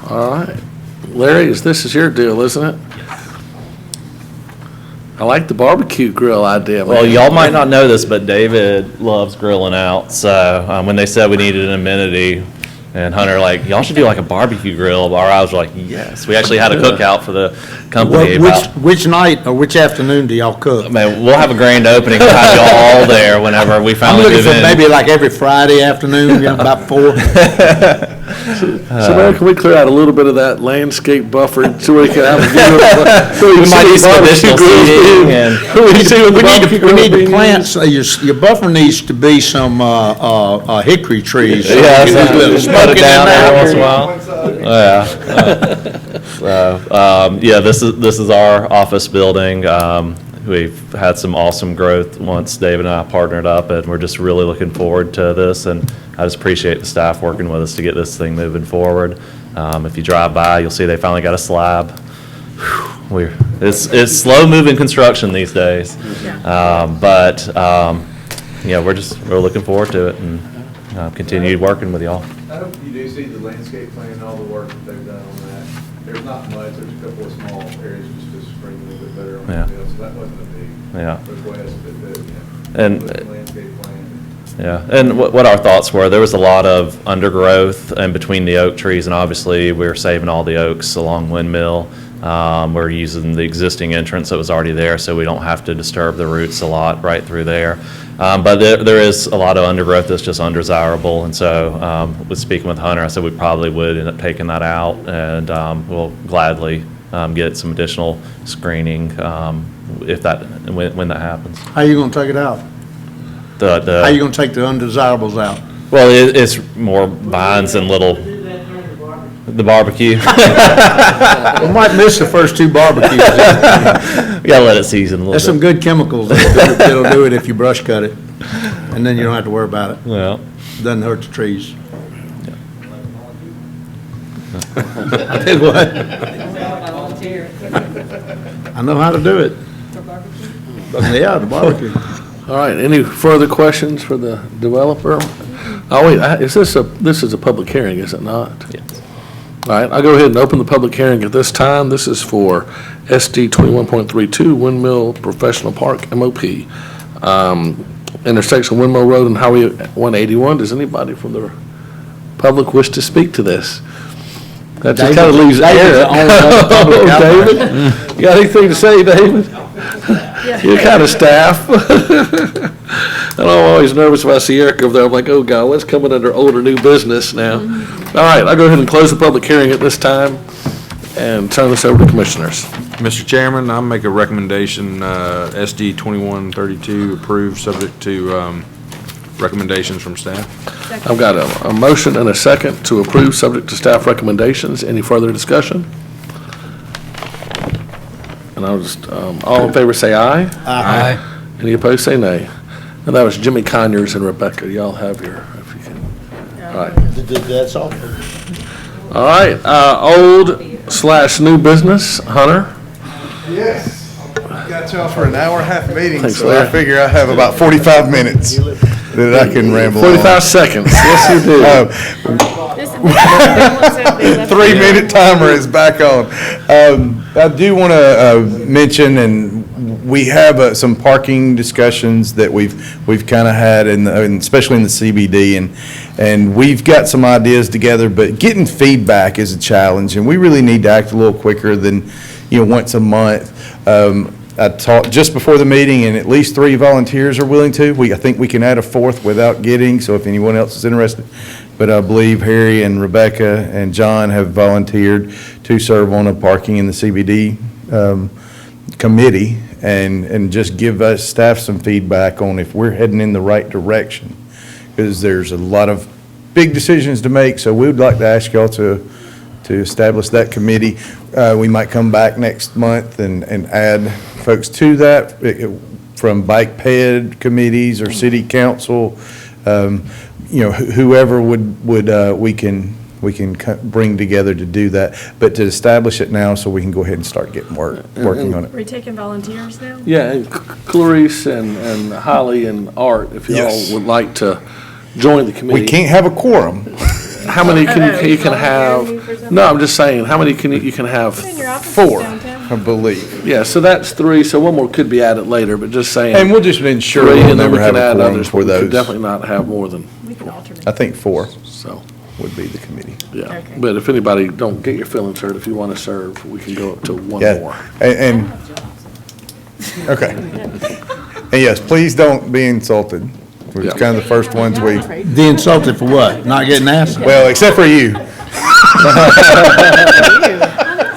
All right. Larry, this is your deal, isn't it? I like the barbecue grill idea. Well, y'all might not know this, but David loves grilling out. So when they said we needed an amenity, and Hunter y'all should do like a barbecue grill. Our eyes were like, yes. We actually had a cookout for the company. Which night or which afternoon do y'all cook? Man, we'll have a grand opening. We'll have y'all all there whenever we I'm finally looking move for in. maybe like every Friday afternoon, about 4. So Mary, can we clear out a little bit of that landscape buffer so we can have a view of We might need some additional seating and We need to plant, your buffer needs to be some hickory trees. Yeah, Smoking it down in every once in a there. while. Yeah, this is our office building. We've had some awesome growth once David and I partnered up, and we're just really looking forward to this. And I just appreciate the staff working with us to get this thing moving forward. If you drive by, you'll see they finally got a slab. It's slow moving construction these days, but yeah, we're looking forward to it and continue working with y'all. I hope you do see the landscape plan and all the work that they've done on that. There's not much, there's a couple of small areas just to screen a little bit better on the field, so that wasn't a big request, but And landscape plan. yeah, and what our thoughts were, there was a lot of undergrowth in between the oak trees, and obviously we're saving all the oaks along Windmill. We're using the existing entrance that was already there, so we don't have to disturb the roots a lot right through there. But there is a lot of undergrowth that's just undesirable, and so with speaking with Hunter, I said we probably would end up taking that out, and we'll gladly get some additional screening if when that happens. How you gonna take it out? How you gonna take the undesirables out? Well, it's more vines and the barbecue. We might miss the first 2 barbecues. We gotta let it season a little bit. There's some good chemicals that'll do it if you brush cut it, and then you don't have to worry about it. Yeah. Doesn't hurt the trees. Did what? I know how to do it. Yeah, the barbecue. All right, any further questions for the developer? Oh, wait, this is a public hearing, is it not? Yes. All right, I'll go ahead and open the public hearing at this time. This is for SD 21.32 Windmill Professional Park MOP. Intersection Windmill Road and Highway 181. Does anybody from the public wish to speak to this? That just kind of leaves air. David, you got anything to say, David? You're kind of staff. And I'm always nervous if I see Eric over there. I'm like, oh, God, what's coming under older new business now? All right, I'll go ahead and close the public hearing at this time and turn this over to commissioners. Mr. Chairman, I make a recommendation, SD 2132 approved, subject to recommendations from staff. I've got a motion and a second to approve, subject to staff recommendations. Any further discussion? And I'll just, all in favor say aye. Aye. Any opposed, say nay. And that was Jimmy Conyers and Rebecca. Y'all have your, if you can. All right. That's all. All right, old/new business, Hunter. Yes. Got y'all for an hour and a half meeting, Thanks, so Larry. I figure I have about 45 minutes that I can ramble on. 45 seconds, yes, you do. 3-minute timer is back on. I do want to mention, and we have some parking discussions that we've kind of had, and especially in the CBD, and we've got some ideas together, but getting feedback is a challenge, and we really need to act a little quicker than, once a month. I talked just before the meeting, and at least 3 volunteers are willing to. I think we can add a 4th without getting, so if anyone else is interested. But I believe Harry and Rebecca and John have volunteered to serve on a parking in the CBD committee and just give us staff some feedback on if we're heading in the right direction. Because there's a lot of big decisions to make, so we would like to ask y'all to establish that committee. We might come back next month and add folks to that from bike ped committees or city council, whoever we can bring together to do that, but to establish it now so we can go ahead and start getting working on it. Are we taking volunteers now? Yeah, and Clarice and Holly and Art, if y'all Yes. would like to join the committee. We can't have a quorum. How many you can have? No, I'm just saying, how many you can have? 4, I believe. Yeah, so that's 3, so one more could be added later, but just saying. And we'll just ensure 3, we'll and then never we have can a add quorum others, for but we could those. definitely not have more than, I think 4 so, would be the committee. yeah. Okay. But if anybody, don't get your feelings hurt, if you want to serve, we can go up to 1 Yeah, more. and okay. And yes, please don't be insulted. We're Yeah. kind of the first ones we, The insulted for what? Not getting asked? well, except for you.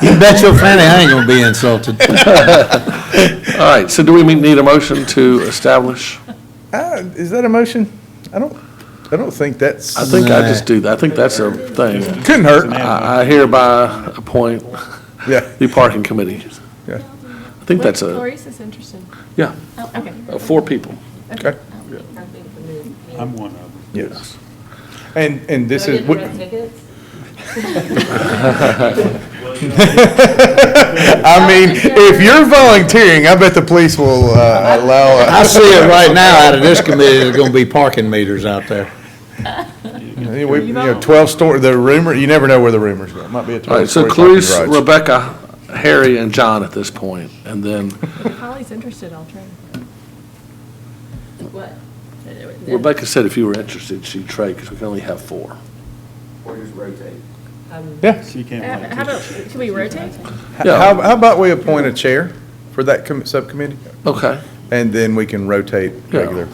You bet your fanny I ain't gonna be insulted. All right, so do we need a motion to establish? Is that a motion? I don't think that's. I think I just do that. I think that's a thing. Couldn't hurt. I hereby appoint Yeah. the parking committee. Yeah. I think that's a, Clarice is interested. yeah, Oh, okay. 4 people. Okay. I'm one of them. Yes. And this Do I is. get the red tickets? I mean, if you're volunteering, I bet the police will allow. I see it right now out of this committee, there's gonna be parking meters out there. 12 store, the rumor, you never know where the rumors go. It might be a All right, so 12-story Clarice, parking garage. Rebecca, Harry, and John at this point, and then If Holly's interested, I'll try. What? Rebecca said if you were interested, she'd trade, because we can only have 4. Yeah. She can't wait. How about, can we rotate? Yeah. How about we appoint a chair for that subcommittee? Okay, And then we can rotate Yeah. regular.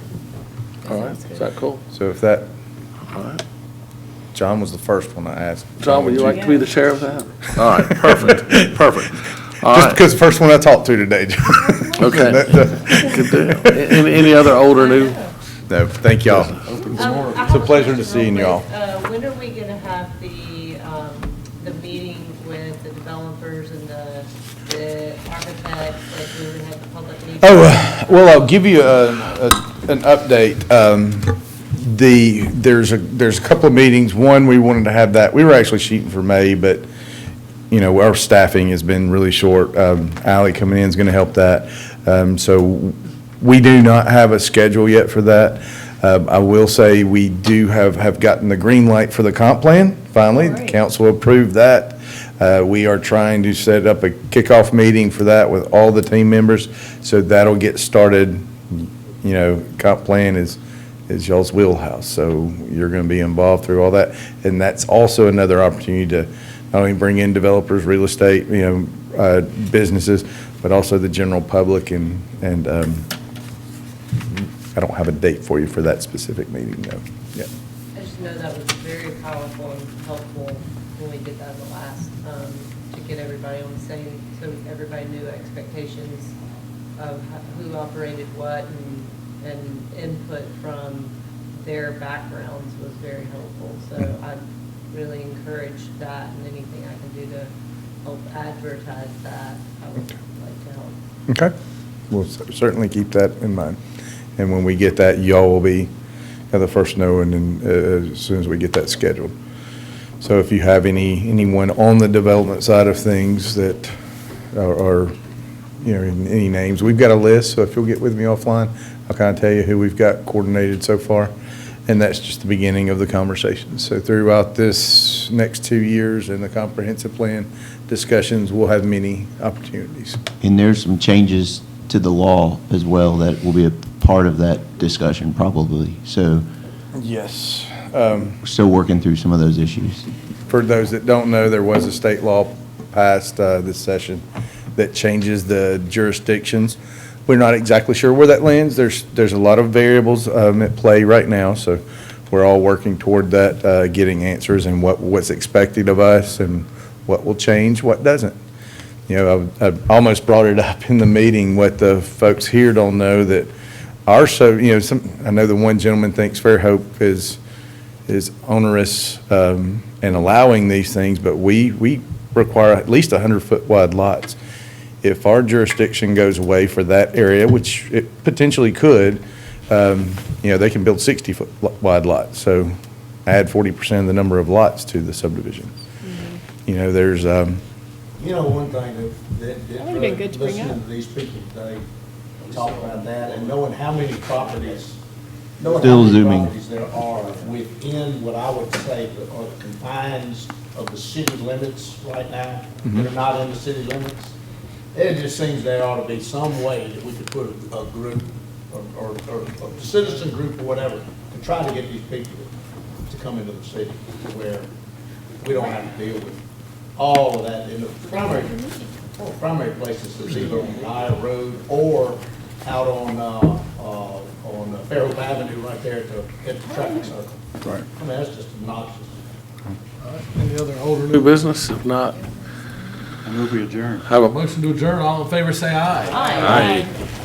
all right, is that cool? So if that, All right. John was the first one I asked. John, would you like to be the chair of that? All right, perfect, perfect. All Just right, because the first one I talked to today, John. okay. That- Good deal. Any other old or new? No, thank y'all. I It's a have pleasure to question seeing real y'all. quick. When are we gonna have the meeting with the developers and the architects, like we would have the public meeting? Oh, well, I'll give you an update. There's a couple of meetings. One, we wanted to have that, we were actually shooting for May, but, our staffing has been really short. Ally coming in is going to help that. So we do not have a schedule yet for that. I will say we do have gotten the green light for the comp plan, finally. The council approved that. We are trying to set up a kickoff meeting for that with all the team members, so that'll get started. Comp plan is y'all's wheelhouse, so you're going to be involved through all that. And that's also another opportunity to not only bring in developers, real estate, businesses, but also the general public and I don't have a date for you for that specific meeting, though. Yeah. I just know that was very powerful and helpful when we did that the last, to get everybody on the same, so everybody knew expectations of who operated what, and input from their backgrounds was very helpful. So I really encourage that, and anything I can do to help advertise that, I would like to help. Okay. We'll certainly keep that in mind. And when we get that, y'all will be the first knowing, and as soon as we get that scheduled. So if you have anyone on the development side of things that are, any names, we've got a list, so if you'll get with me offline, I'll kind of tell you who we've got coordinated so far. And that's just the beginning of the conversation. So throughout this next 2 years and the comprehensive plan discussions, we'll have many opportunities. And there's some changes to the law as well that will be a part of that discussion probably. So Yes. we're still working through some of those issues. For those that don't know, there was a state law passed this session that changes the jurisdictions. We're not exactly sure where that lands. There's a lot of variables at play right now, so we're all working toward that, getting answers and what's expected of us and what will change, what doesn't. I almost brought it up in the meeting, what the folks here don't know, that I know the one gentleman thinks Fairhope is onerous and allowing these things, but we require at least 100-foot wide lots. If our jurisdiction goes away for that area, which it potentially could, they can build 60-foot wide lots. So add 40% of the number of lots to the subdivision. There's, one thing that That would've been good to bring up. listening to these people today, talk about that, and knowing how many properties, Still zooming. there are within what I would say are the confines of the city limits right now, that are not in the city limits. It just seems there ought to be some way that we could put a group, or a citizen group or whatever, to try to get these people to come into the city, to where we don't have to deal with all of that. In the primary places is either on Dyer Road or out on Fairhope Avenue right there at the traffic circle. Right. I mean, that's just obnoxious. Any other old or new business? If not, I move we adjourn. have a motion to adjourn. All in favor, say aye. Aye. Aye.